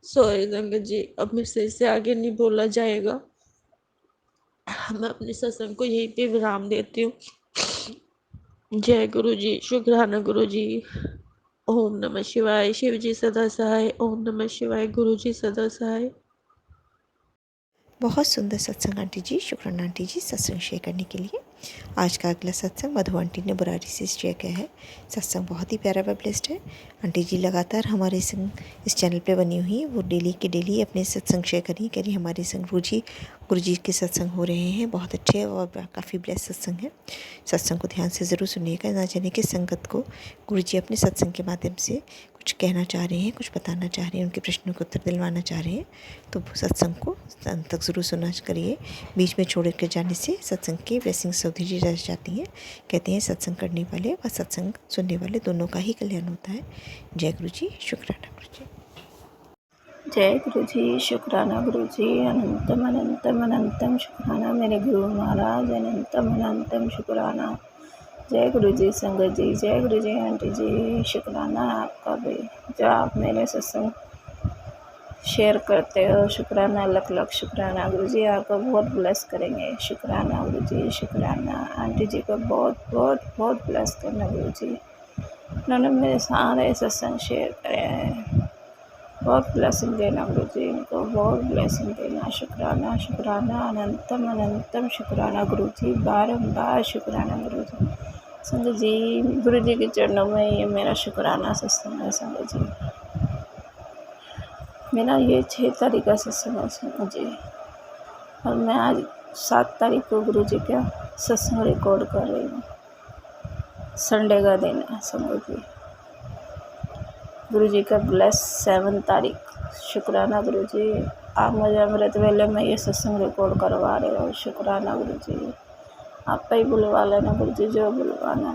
सॉरी संगत जी, अब मेरे से इससे आगे नहीं बोला जाएगा। मैं अपने सत्संग को यहीं पे विराम देती हूँ। जय गुरु जी, शुक्राना गुरु जी। ओम नमः शिवाय। शिव जी सदा सहाय। ओम नमः शिवाय। गुरु जी सदा सहाय। बहुत सुंदर सत्संग आंटी जी, शुक्राना आंटी जी सत्संग शेयर करने के लिए। आज का अगला सत्संग मधु आंटी ने बुराड़ी से शेयर किया है। सत्संग बहुत ही प्यारा व ब्लेस्ड है। आंटी जी लगातार हमारे संग इस चैनल पे बनी हुई है, वो डेली के डेली अपने सत्संग शेयर कह रही हमारे संग गुरु जी के सत्संग हो रहे हैं, बहुत अच्छे और काफ़ी ब्लेस्ड सत्संग है। सत्संग को ध्यान से ज़रूर सुनिएगा, ना जाने कि संगत को गुरु जी अपने सत्संग के माध्यम से कुछ कहना चाह रहे हैं, कुछ बताना चाह रहे हैं, उनके प्रश्नों को उत्तर दिलवाना चाह रहे हैं, तो सत्संग को अंत तक ज़रूर सुनना करिए। बीच में छोड़ कर जाने से सत्संग की ब्लेसिंग्स अधूरी रह जाती हैं। कहते हैं सत्संग करने वाले और सत्संग सुनने वाले दोनों का ही कल्याण होता है। जय गुरु जी, शुक्राना गुरु जी। जय गुरु जी, शुक्राना गुरु जी। अनंतम अनंतम अनंतम शुक्राना मेरे गुरु महाराज, अनंतम अनंतम शुक्राना। जय गुरु जी संगत जी, जय गुरु जी आंटी जी, शुक्राना आपका भी जो आप मेरे सत्संग शेयर करते हो। शुक्राना, लख लख शुक्राना। गुरु जी आपको बहुत ब्लेस करेंगे। शुक्राना गुरु जी, शुक्राना। आंटी जी को बहुत बहुत बहुत ब्लेस करना गुरु जी। उन्होंने मेरे सारे सत्संग शेयर करे हैं। बहुत ब्लेसिंग देना गुरु जी, इनको बहुत ब्लेसिंग देना। शुक्राना शुक्राना, अनंतम अनंतम शुक्राना गुरु जी, बारंबार शुक्राना गुरु जी। संगत जी, गुरु जी के चरणों में ये मेरा शुक्राना सत्संग है। संगत जी, मेरा ये 6 तारीख का सत्संग है संगत जी, और मैं आज 7 तारीख को गुरु जी का सत्संग रिकॉर्ड कर रही हूँ। संडे का दिन है संगत जी। गुरु जी का ब्लेस 7 तारीख। शुक्राना गुरु जी, आप मुझे अमृत वेले में ये सत्संग रिकॉर्ड करवा रहे हो। शुक्राना गुरु जी, आप ही बुलवा लेना गुरु जी, जो बुलवाना।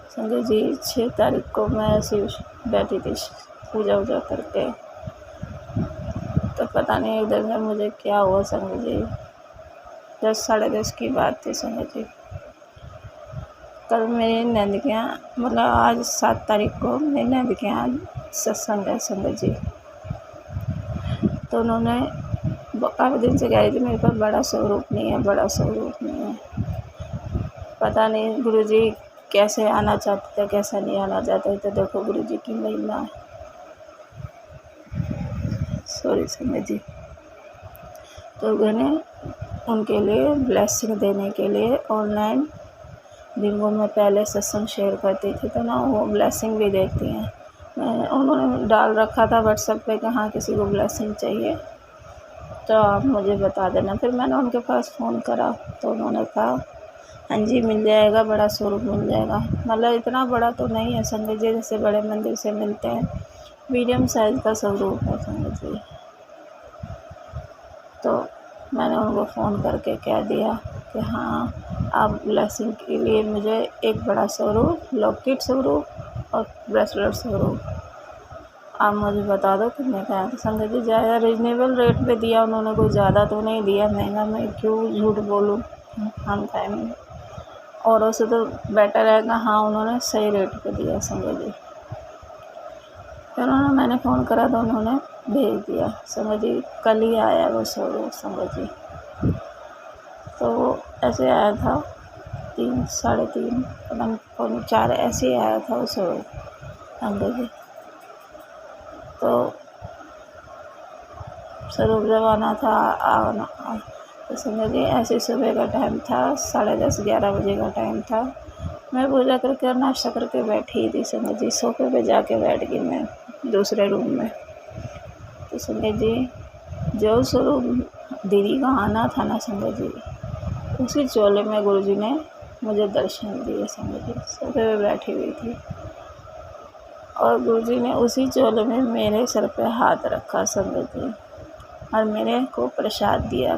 संगत जी, 6 तारीख को मैं ऐसी बैठी थी पूजा वूजा करके। तो पता नहीं इधर से मुझे क्या हुआ संगत जी, 10 साढ़े 10 की बात थी संगत जी। कल मेरी नंद के यहाँ, मतलब आज 7 तारीख को मेरी नंद के यहाँ सत्संग है संगत जी। तो उन्होंने काफ़ी दिन से कह रही थी मेरे पास बड़ा स्वरूप नहीं है, बड़ा स्वरूप नहीं है। पता नहीं गुरुजी कैसे आना चाहते थे, कैसा नहीं आना चाहते थे। देखो गुरुजी की महिमा। सॉरी संगत जी। तो मैंने उनके लिए ब्लेसिंग देने के लिए ऑनलाइन जिनको मैं पहले सत्संग शेयर करती थी, तो ना वो ब्लेसिंग भी देती हैं। उन्होंने डाल रखा था व्हाट्सएप पे कि हाँ किसी को ब्लेसिंग चाहिए तो आप मुझे बता देना। फिर मैंने उनके पास फ़ोन करा तो उन्होंने कहा हाँ जी मिल जाएगा, बड़ा स्वरूप मिल जाएगा। मतलब इतना बड़ा तो नहीं है संगत जी, जैसे बड़े मंदिर से मिलते हैं, मीडियम साइज़ का स्वरूप है संगत जी। तो मैंने उनको फ़ोन करके कह दिया कि हाँ आप ब्लेसिंग के लिए मुझे एक बड़ा स्वरूप, लॉकेट स्वरूप और ब्रेसलेट स्वरूप आप मुझे बता दो कितने का है। तो संगत जी ज़्यादा रीजनेबल रेट पे दिया उन्होंने, कोई ज़्यादा तो नहीं दिया, महंगा मैं क्यों झूठ बोलूँ हम टाइम में। औरों से तो बेटर रहेगा। हाँ उन्होंने सही रेट पे दिया संगत जी। फिर मैंने फ़ोन करा तो उन्होंने भेज दिया संगत जी। कल ही आया वो स्वरूप संगत जी। तो वो ऐसे आया था 3 साढ़े 3 पता नहीं पौने 4 ऐसे ही आया था वो स्वरूप संगत जी। तो स्वरूप जब आना था तो संगत जी ऐसे सुबह का टाइम था, 10:30-11 बजे का टाइम था। मैं पूजा करके और नाश्ता करके बैठी थी संगत जी। सोफे पे जाके बैठ गई मैं दूसरे रूम में। तो संगत जी जो स्वरूप दीदी का आना था ना संगत जी, उसी चोले में गुरुजी ने मुझे दर्शन दिए संगत जी। सोफे पे बैठी हुई थी और गुरुजी ने उसी चोले में मेरे सर पे हाथ रखा संगत जी और मेरे को प्रसाद दिया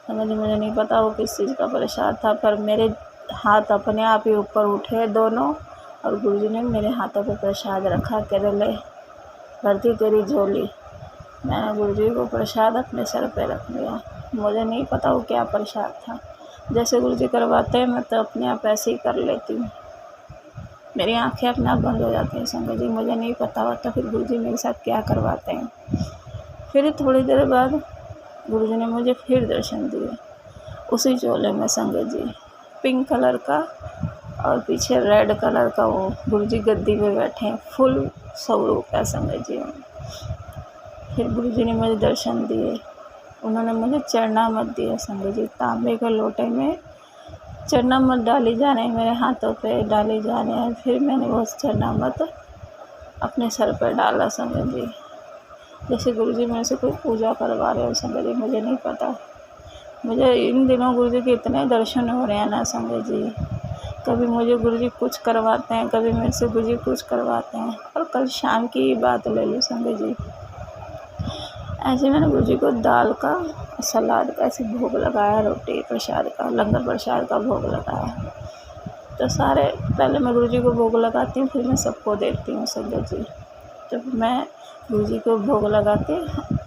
संगत जी। मुझे नहीं पता वो किस चीज़ का प्रसाद था, पर मेरे हाथ अपने आप ही ऊपर उठे दोनों और गुरुजी ने मेरे हाथों पे प्रसाद रखा। कह रहे ले भरती तेरी झोली। मैंने गुरुजी को प्रसाद अपने सर पे रख लिया। मुझे नहीं पता वो क्या प्रसाद था। जैसे गुरुजी करवाते हैं मैं तो अपने आप ऐसे ही कर लेती हूँ, मेरी आंखें अपने आप बंद हो जाती हैं संगत जी। मुझे नहीं पता होता फिर गुरुजी मेरे साथ क्या करवाते हैं। फिर थोड़ी देर बाद गुरुजी ने मुझे फिर दर्शन दिए उसी चोले में संगत जी, पिंक कलर का और पीछे रेड कलर का। वो गुरुजी गद्दी पे बैठे हैं, फुल स्वरूप है संगत जी। फिर गुरुजी ने मुझे दर्शन दिए। उन्होंने मुझे चरणामृत दिया संगत जी। तांबे के लोटे में चरणामृत डाली जा रहे हैं, मेरे हाथों पे डाली जा रहे हैं। फिर मैंने वो चरणामृत अपने सर पर डाला संगत जी, जैसे गुरुजी मेरे से कोई पूजा करवा रहे हो संगत जी। मुझे नहीं पता, मुझे इन दिनों गुरुजी के इतने दर्शन हो रहे हैं ना संगत जी। कभी मुझे गुरुजी कुछ करवाते हैं, कभी मेरे से गुरुजी कुछ करवाते हैं। और कल शाम की बात ले लो संगत जी, ऐसे मैंने गुरुजी को दाल का, सलाद का ऐसे भोग लगाया, रोटी प्रसाद का, लंगर प्रसाद का भोग लगाया। तो सारे पहले मैं गुरुजी को भोग लगाती हूँ, फिर मैं सबको देती हूँ संगत जी। तो मैं गुरुजी को भोग लगा के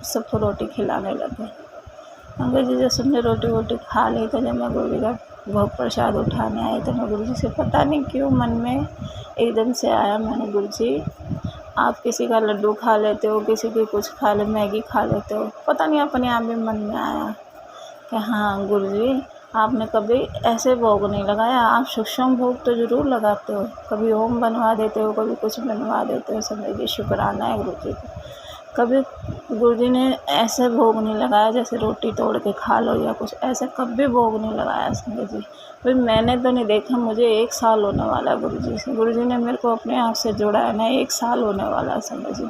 सबको रोटी खिलाने लगे संगत जी। जैसे हमने रोटी वोटी खा ली तो जब मैं गुरुजी का भोग प्रसाद उठाने आई तो मैं गुरुजी से पता नहीं क्यों मन में एकदम से आया, मैंने गुरुजी आप किसी का लड्डू खा लेते हो, किसी की कुछ खा ले, मैगी खा लेते हो, पता नहीं अपने आप ही मन में आया कि हाँ गुरुजी आपने कभी ऐसे भोग नहीं लगाया, आप सूक्ष्म भोग तो ज़रूर लगाते हो, कभी ओम बनवा देते हो, कभी कुछ बनवा देते हो संगत जी। शुक्राना है गुरुजी को। कभी गुरुजी ने ऐसे भोग नहीं लगाया जैसे रोटी तोड़ के खा लो या कुछ, ऐसे कभी भोग नहीं लगाया संगत जी। फिर मैंने तो नहीं देखा, मुझे 1 साल होने वाला है गुरुजी से। गुरुजी ने मेरे को अपने आप से जोड़ा है ना, 1 साल होने वाला है संगत जी।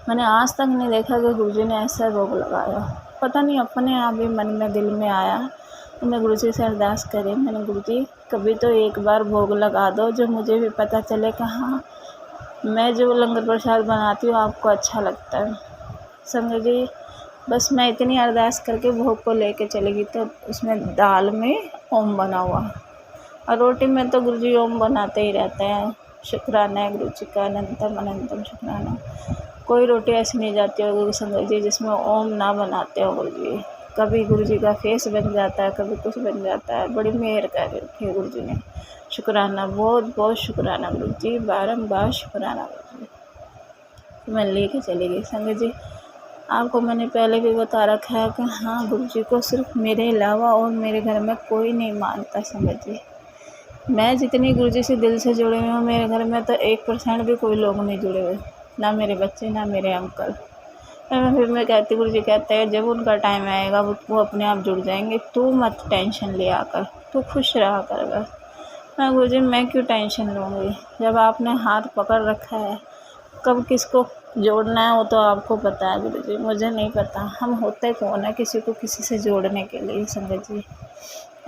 मैंने आज तक नहीं देखा कि गुरुजी ने ऐसा भोग लगाया। पता नहीं अपने आप ही मन में दिल में आया तो मैं गुरुजी से अरदास करी, मैंने गुरुजी कभी तो एक बार भोग लगा दो जो मुझे भी पता चले कि हाँ मैं जो लंगर प्रसाद बनाती हूँ आपको अच्छा लगता है संगत जी। बस मैं इतनी अरदास करके भोग को लेके चली गई। तो उसमें दाल में ओम बना हुआ और रोटी में तो गुरुजी ओम बनाते ही रहते हैं। शुक्राना है गुरु जी का, अनंतम अनंतम शुक्राना। कोई रोटी ऐसी नहीं जाती होगी संगत जी जिसमें ओम ना बनाते हो गुरु जी। कभी गुरु जी का फेस बन जाता है, कभी कुछ बन जाता है, बड़ी मेहर कर रखी है गुरु जी ने। शुक्राना, बहुत बहुत शुक्राना गुरु जी, बारम्बार शुक्राना गुरु जी। मैं लेके चली गई संगत जी। आपको मैंने पहले भी बता रखा है कि हाँ, गुरु जी को सिर्फ मेरे अलावा और मेरे घर में कोई नहीं मानता संगत जी। मैं जितनी गुरु जी से दिल से जुड़े हुई हूँ, मेरे घर में तो 1% भी कोई लोग नहीं जुड़े हुए, ना मेरे बच्चे ना मेरे अंकल। फिर मैं कहती, गुरु जी कहते हैं जब उनका टाइम आएगा वो अपने आप जुड़ जाएंगे, तू मत टेंशन लिया कर, तू खुश रहा कर बस। मैं गुरु जी मैं क्यों टेंशन लूँगी, जब आपने हाथ पकड़ रखा है, कब किसको जोड़ना है वो तो आपको पता है गुरु जी, मुझे नहीं पता। हम होते कौन है किसी को किसी से जोड़ने के लिए संगत जी।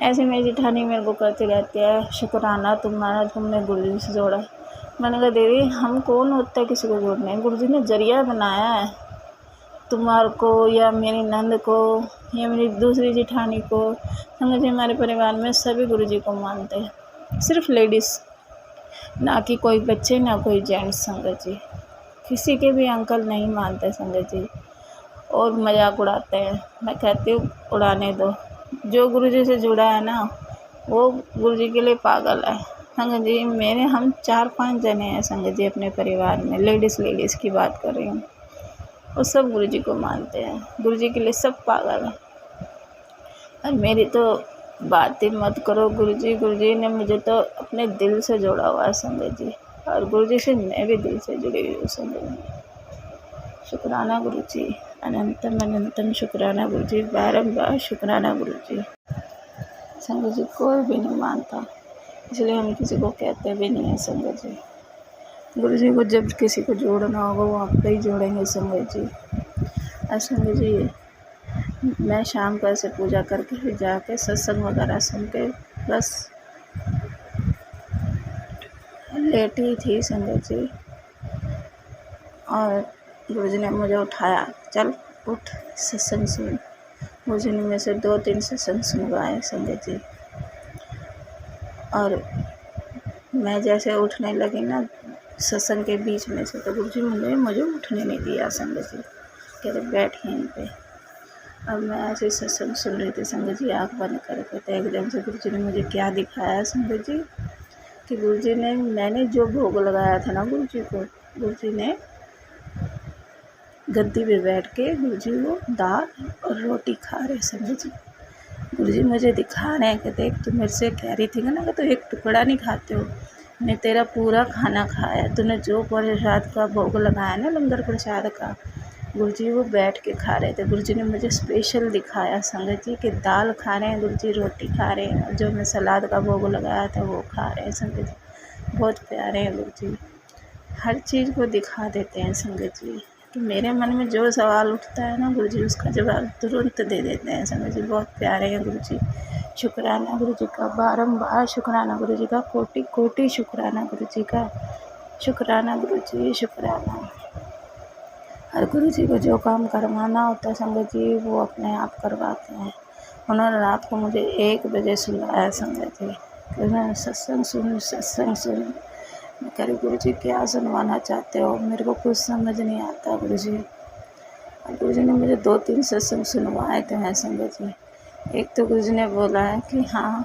ऐसे मेरी जेठानी मेरे को करती रहती है, शुक्राना तुम्हारा, तुमने गुरु जी से जोड़ा। मैंने कहा दीदी हम कौन होता है किसी को जोड़ने, गुरु जी ने जरिया बनाया है तुम्हारे को या मेरी नंद को या मेरी दूसरी जेठानी को। संगत जी हमारे परिवार में सभी गुरु जी को मानते हैं, सिर्फ लेडीज़, ना कि कोई बच्चे ना कोई जेंट्स संगत जी। किसी के भी अंकल नहीं मानते संगत जी और मजाक उड़ाते हैं। मैं कहती हूँ उड़ाने दो, जो गुरु जी से जुड़ा है ना वो गुरु जी के लिए पागल है संगत जी। हम 4-5 जने हैं संगत जी अपने परिवार में, लेडीज़ की बात कर रही हूँ, वो सब गुरु जी को मानते हैं, गुरु जी के लिए सब पागल हैं। और मेरी तो बात ही मत करो गुरु जी ने मुझे तो अपने दिल से जोड़ा हुआ है संगत जी, और गुरु जी से मैं भी दिल से जुड़ी हुई हूँ संगत जी। शुक्राना गुरु जी, अनंतम अनंतम शुक्राना गुरु जी, बारम्बार शुक्राना गुरु जी। संगत जी कोई भी नहीं मानता, इसलिए हम किसी को कहते भी नहीं है संगत जी। गुरु जी को जब किसी को जोड़ना होगा वो आप पे ही जोड़ेंगे संगत जी। और संगत जी मैं शाम को ऐसे पूजा करके फिर जाके सत्संग वगैरह सुन के बस लेटी थी संगत जी, और गुरु जी ने मुझे उठाया, चल उठ सत्संग सुन। गुरु जी ने मेरे से 2-3 सत्संग सुनवाए संगत जी, और मैं जैसे उठने लगी ना सत्संग के बीच में से, तो गुरु जी मुझे उठने नहीं दिया संगत जी, कह रहे बैठ यहीं पे। अब मैं ऐसे सत्संग सुन रही थी संगत जी, आँख बंद करके, तो एकदम से गुरु जी ने मुझे क्या दिखाया संगत जी कि गुरु जी ने, मैंने जो भोग लगाया था ना गुरु जी को, गुरु जी ने गद्दी पे बैठ के गुरु जी वो दाल और रोटी खा रहे संगत जी। गुरु जी मुझे दिखा रहे हैं कि देख तू मेरे से कह रही थी ना कि तू एक टुकड़ा नहीं खाते हो, मैंने तेरा पूरा खाना खाया, तूने जो प्रसाद का भोग लगाया ना लंगर प्रसाद का, गुरु जी वो बैठ के खा रहे थे। गुरु जी ने मुझे स्पेशल दिखाया संगत जी कि दाल खा रहे हैं गुरु जी, रोटी खा रहे हैं, जो मैं सलाद का भोग लगाया था वो खा रहे हैं संगत जी। बहुत प्यारे हैं गुरु जी, हर चीज़ को दिखा देते हैं संगत जी। तो मेरे मन में जो सवाल उठता है ना गुरु जी उसका जवाब तुरंत दे देते हैं संगत जी। बहुत प्यारे हैं गुरु जी। शुक्राना गुरु जी का, बारम्बार शुक्राना गुरु जी का, कोटि कोटि शुक्राना गुरु जी का। शुक्राना गुरु जी, शुक्राना। और गुरु जी को जो काम करवाना होता है संगत जी वो अपने आप करवाते हैं। उन्होंने रात को मुझे 1 बजे सुलाया संगत जी, उन्होंने सत्संग सुन। मैं कह रही गुरु जी क्या सुनवाना चाहते हो, मेरे को कुछ समझ नहीं आता गुरु जी। और गुरु जी ने मुझे 2-3 सत्संग सुनवाए थे हैं संगत जी। एक तो गुरु जी ने बोला है कि हाँ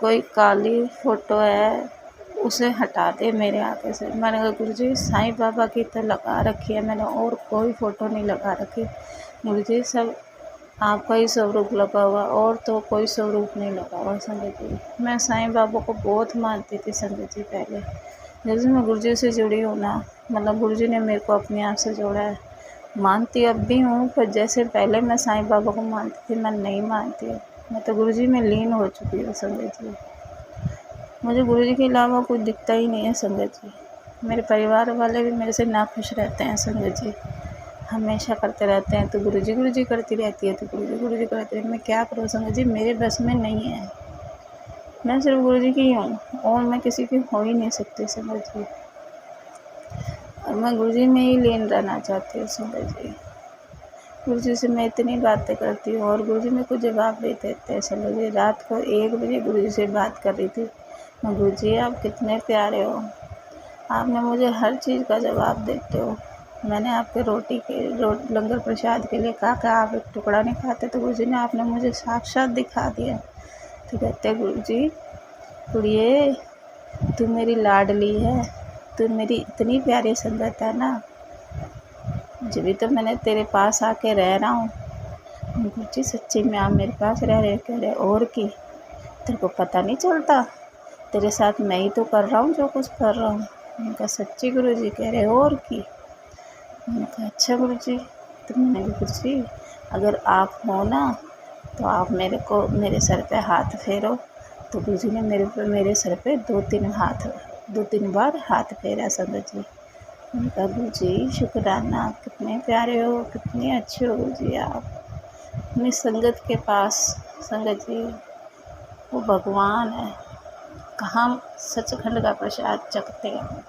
कोई काली फ़ोटो है उसे हटा दे मेरे आगे से। मैंने कहा गुरु जी साईं बाबा की तो लगा रखी है मैंने, और कोई फ़ोटो नहीं लगा रखी गुरु जी, सब आपका ही स्वरूप लगा हुआ, और तो कोई स्वरूप नहीं लगा हुआ संगत जी। मैं साईं बाबा को बहुत मानती थी संगत जी पहले, जैसे मैं गुरु जी से जुड़ी हूँ ना, मतलब गुरु जी ने मेरे को अपने आप से जोड़ा है। मानती अब भी हूँ, पर जैसे पहले मैं साईं बाबा को मानती थी मैं नहीं मानती, मैं तो गुरु जी में लीन हो चुकी हूँ संगत जी। मुझे गुरु जी के अलावा कुछ दिखता ही नहीं है संगत जी। मेरे परिवार वाले भी मेरे से नाखुश रहते हैं संगत जी, हमेशा करते रहते हैं तो गुरु जी करती रहती है, तो गुरु जी करती है। मैं क्या करूँ संगत जी, मेरे बस में नहीं है, मैं सिर्फ गुरु जी की ही हूँ और मैं किसी की हो ही नहीं सकती संगत जी। और मैं गुरु जी में ही लीन रहना चाहती हूँ संगत जी। गुरु जी से मैं इतनी बातें करती हूँ और गुरु जी मेरे को जवाब भी देते हैं संगत जी। रात को 1 बजे गुरु जी से बात कर रही थी, गुरु जी आप कितने प्यारे हो, आपने मुझे हर चीज़ का जवाब देते हो। मैंने आपके लंगर प्रसाद के लिए कहा कि आप एक टुकड़ा नहीं खाते, तो गुरु जी ने आपने मुझे साक्षात दिखा दिया। तो कहते गुरु जी, कुड़िए तू मेरी लाडली है, तू मेरी इतनी प्यारी संगत है ना, जब भी तो मैंने तेरे पास आके रह रहा हूँ। गुरु जी सच्ची में आप मेरे पास रह रहे, कह रहे और की तेरे को पता नहीं चलता, तेरे साथ मैं ही तो कर रहा हूँ जो कुछ कर रहा हूँ। मैंने कहा सच्ची गुरु जी, कह रहे और की। मैंने कहा अच्छा गुरु जी। तो मैंने कहा गुरु जी अगर आप हो ना तो आप मेरे सर पे हाथ फेरो। तो गुरु जी ने मेरे सर पे 2-3 बार हाथ फेरा संगत जी। मैंने कहा गुरु जी शुक्राना, कितने प्यारे हो, कितने अच्छे हो गुरु जी आप। अपनी संगत के पास संगत जी वो भगवान है, कहाँ सचखंड का प्रसाद चखते हैं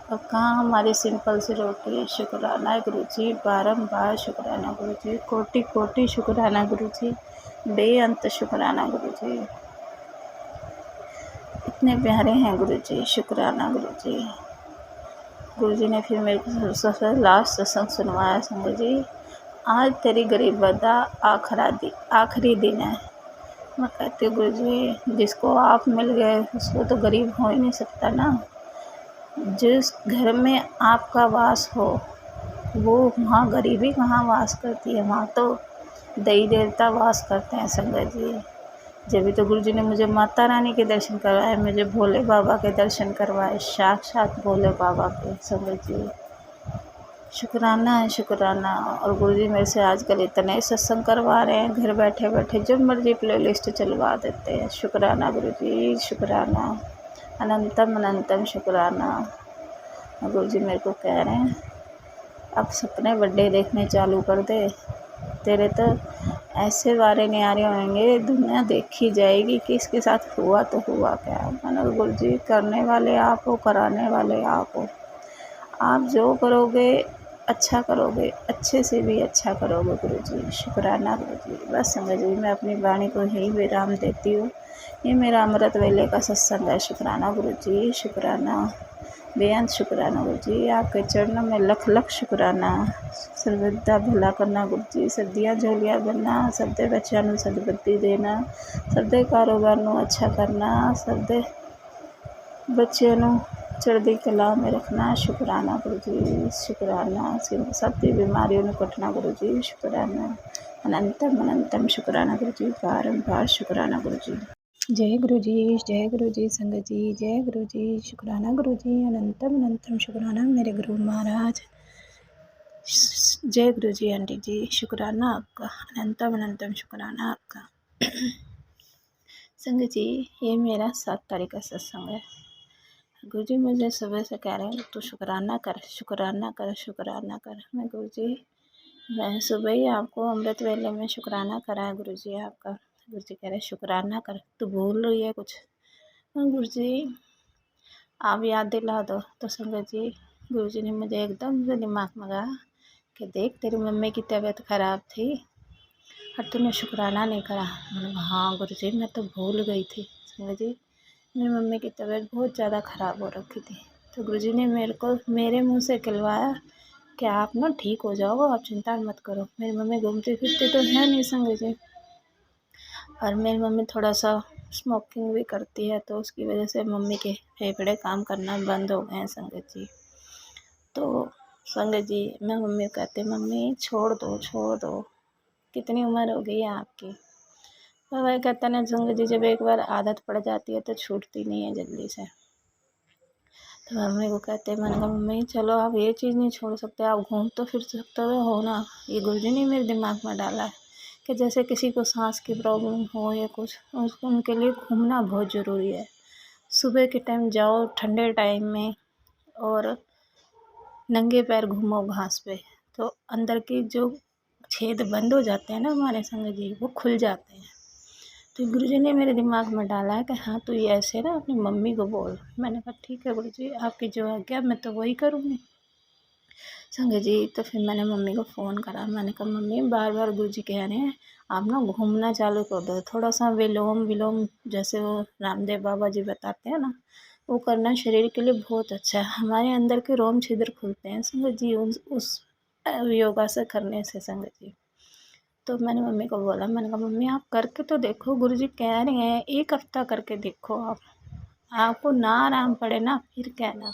और कहाँ हमारी सिंपल सी रोटी। शुक्राना गुरु जी, बारंबार शुक्राना गुरु जी, कोटि कोटि शुक्राना गुरु जी, बेअंत शुक्राना गुरु जी, इतने प्यारे हैं गुरु जी। शुक्राना गुरु जी। गुरु जी ने फिर मेरे को सबसे लास्ट सत्संग सुनवाया संगत जी, आज तेरी गरीब बदा आखिरी दिन है। मैं कहती हूँ गुरु जी जिसको आप मिल गए उसको तो गरीब हो ही नहीं सकता ना। जिस घर में आपका वास हो वो वहाँ गरीबी कहाँ वास करती है, वहाँ तो देवी देवता वास करते हैं संगत जी। जब भी तो गुरु जी ने मुझे माता रानी के दर्शन करवाए, मुझे भोले बाबा के दर्शन करवाए, साक्षात भोले बाबा के संगत जी। शुक्राना है शुक्राना। और गुरु जी मेरे से आजकल इतने सत्संग करवा रहे हैं, घर बैठे बैठे जब मर्जी प्ले लिस्ट चलवा देते हैं। शुक्राना गुरु जी शुक्राना, अनंतम अनंतम शुक्राना। और गुरु जी मेरे को कह रहे हैं अब सपने बड़े देखने चालू कर दे, तेरे तो ऐसे वारे न्यारे होंगे दुनिया देखी जाएगी कि इसके साथ हुआ तो हुआ क्या। मैंने गुरु जी करने वाले आप हो, कराने वाले आप हो, आप जो करोगे अच्छा करोगे, अच्छे से भी अच्छा करोगे गुरु जी। शुक्राना गुरु जी। बस संगत जी मैं अपनी वाणी को यही विराम देती हूँ। ये मेरा अमृत वेले का सत्संग है। शुक्राना गुरु जी शुक्राना, बेअंत शुक्राना गुरु जी। आपके चरणों में लख लख शुक्राना। सर्वदा भला करना गुरु जी, सदियाँ झोलियाँ बनना, सबदे बच्चों ਨੂੰ सदबुद्धि देना, सबदे कारोबार ਨੂੰ अच्छा करना, सबदे बच्चों ਨੂੰ चढ़ती कला में रखना। शुक्राना गुरु जी शुक्राना। सबकी बीमारियों में कटना गुरु जी शुक्राना, अनंतम अनंतम शुक्राना गुरु जी, बारंबार शुक्राना गुरु जी। जय गुरु जी, जय गुरु जी संगत जी, जय गुरु जी। शुक्राना गुरु जी, अनंतम अनंतम शुक्राना मेरे गुरु महाराज। जय गुरु जी आंटी जी, शुक्राना आपका, अनंतम अनंतम शुक्राना आपका। संगत जी ये मेरा 7 तारीख का सत्संग है। गुरु जी मुझे सुबह से कह रहे हैं तू शुक्राना कर, शुक्राना कर, शुक्राना कर। मैं गुरु जी मैं सुबह ही आपको अमृत वेले में शुक्राना करा है गुरु जी आपका। गुरु जी कह रहे शुक्राना कर, तू भूल रही है कुछ। मैं गुरु जी आप याद दिला दो। तो संगत जी गुरु जी ने मुझे एकदम से दिमाग में कहा कि देख तेरी मम्मी की तबीयत ख़राब थी और तूने शुक्राना नहीं करा। मैंने कहा हाँ गुरु जी मैं तो भूल गई थी। संगत जी मेरी मम्मी की तबीयत बहुत ज़्यादा ख़राब हो रखी थी, तो गुरुजी ने मेरे मुंह से कहलवाया कि आप ना ठीक हो जाओगे, आप चिंता मत करो। मेरी मम्मी घूमती फिरती तो है नहीं संगत जी, और मेरी मम्मी थोड़ा सा स्मोकिंग भी करती है, तो उसकी वजह से मम्मी के फेफड़े काम करना बंद हो गए हैं संगत जी। तो संगत जी मैं मम्मी को कहती मम्मी छोड़ दो, कितनी उम्र हो गई है आपकी। तो वही कहते ना संगत जी जब एक बार आदत पड़ जाती है तो छूटती नहीं है जल्दी से। तो मम्मी को कहते मैंने कहा मम्मी चलो आप ये चीज़ नहीं छोड़ सकते, आप घूम तो फिर सकते हो ना। ये गुरुजी ने मेरे दिमाग में डाला है कि जैसे किसी को सांस की प्रॉब्लम हो या कुछ, उसको उनके लिए घूमना बहुत ज़रूरी है। सुबह के टाइम जाओ ठंडे टाइम में और नंगे पैर घूमो घास पे, तो अंदर के जो छेद बंद हो जाते हैं ना हमारे संगत जी वो खुल जाते हैं। तो गुरुजी ने मेरे दिमाग में डाला है कि हाँ तू ये ऐसे ना अपनी मम्मी को बोल। मैंने कहा ठीक है गुरुजी आपकी जो आज्ञा मैं तो वही करूँगी। संगत जी तो फिर मैंने मम्मी को फ़ोन करा। मैंने कहा मम्मी बार बार गुरुजी कह रहे हैं आप ना घूमना चालू कर दो, थोड़ा सा विलोम विलोम जैसे वो रामदेव बाबा जी बताते हैं ना, वो करना शरीर के लिए बहुत अच्छा है। हमारे अंदर के रोम छिद्र खुलते हैं संगत जी उस योगा से करने से संगत जी। तो मैंने मम्मी को बोला, मैंने कहा मम्मी आप करके तो देखो, गुरुजी कह रहे हैं 1 हफ्ता करके देखो आप, आपको ना आराम पड़े ना फिर कहना।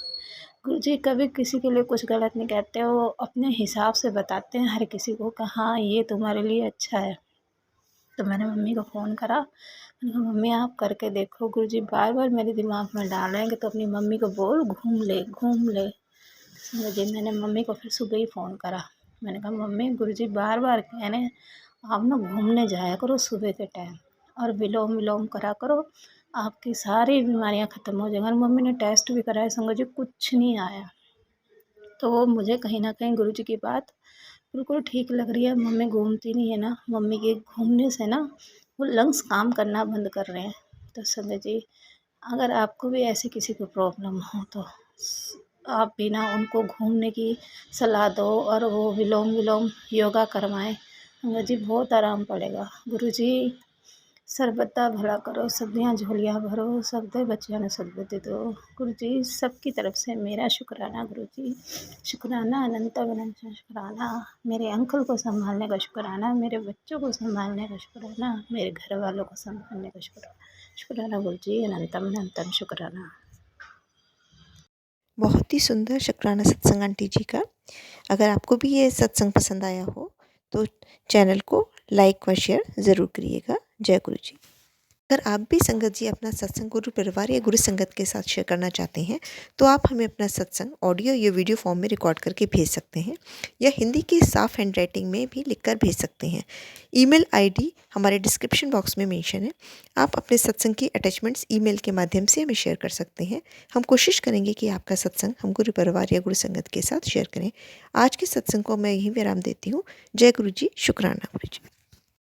गुरुजी कभी किसी के लिए कुछ गलत नहीं कहते, वो अपने हिसाब से बताते हैं हर किसी को कि हाँ ये तुम्हारे लिए अच्छा है। तो मैंने मम्मी को फ़ोन करा, मैंने कहा मम्मी आप करके देखो, गुरुजी बार बार मेरे दिमाग में डाल रहे हैं कि तो अपनी मम्मी को बोल घूम ले घूम ले। समझ गई। मैंने मम्मी को फिर सुबह ही फ़ोन करा। मैंने कहा मम्मी गुरुजी बार बार कह रहे हैं आप ना घूमने जाया करो सुबह के टाइम और विलोम विलोम करा करो, आपकी सारी बीमारियां ख़त्म हो जाएंगी। और मम्मी ने टेस्ट भी कराया संगत जी, कुछ नहीं आया। तो वो मुझे कहीं ना कहीं गुरुजी की बात बिल्कुल ठीक लग रही है। मम्मी घूमती नहीं है ना, मम्मी के घूमने से ना वो लंग्स काम करना बंद कर रहे हैं। तो संगत जी अगर आपको भी ऐसी किसी को प्रॉब्लम हो तो आप भी ना उनको घूमने की सलाह दो और वो विलोम विलोम योगा करवाएं। संगत जी बहुत आराम पड़ेगा। गुरुजी सरबत्ता भला करो, सदियाँ झोलियाँ भरो, सबदे बच्चों ने सद्बुद्धि दो। गुरुजी सबकी तरफ से मेरा शुक्राना गुरुजी, शुक्राना अनंतम अनंत शुक्राना। मेरे अंकल को संभालने का शुक्राना, मेरे बच्चों को संभालने का शुक्राना, मेरे घर वालों को संभालने का शुक्राना। शुक्राना गुरुजी, अनंतम अनंतम शुक्राना। बहुत ही सुंदर शुक्राना सत्संग आंटी जी का। अगर आपको भी ये सत्संग पसंद आया हो तो चैनल को लाइक व शेयर ज़रूर करिएगा। जय गुरु जी। अगर आप भी संगत जी अपना सत्संग गुरु परिवार या गुरु संगत के साथ शेयर करना चाहते हैं तो आप हमें अपना सत्संग ऑडियो या वीडियो फॉर्म में रिकॉर्ड करके भेज सकते हैं या हिंदी की साफ हैंड राइटिंग में भी लिखकर भेज सकते हैं। ईमेल आईडी हमारे डिस्क्रिप्शन बॉक्स में मेंशन है। आप अपने सत्संग की अटैचमेंट्स ईमेल के माध्यम से हमें शेयर कर सकते हैं। हम कोशिश करेंगे कि आपका सत्संग हम गुरु परिवार या गुरु संगत के साथ शेयर करें। आज के सत्संग को मैं यहीं विराम देती हूँ। जय गुरु जी, शुक्राना गुरु जी।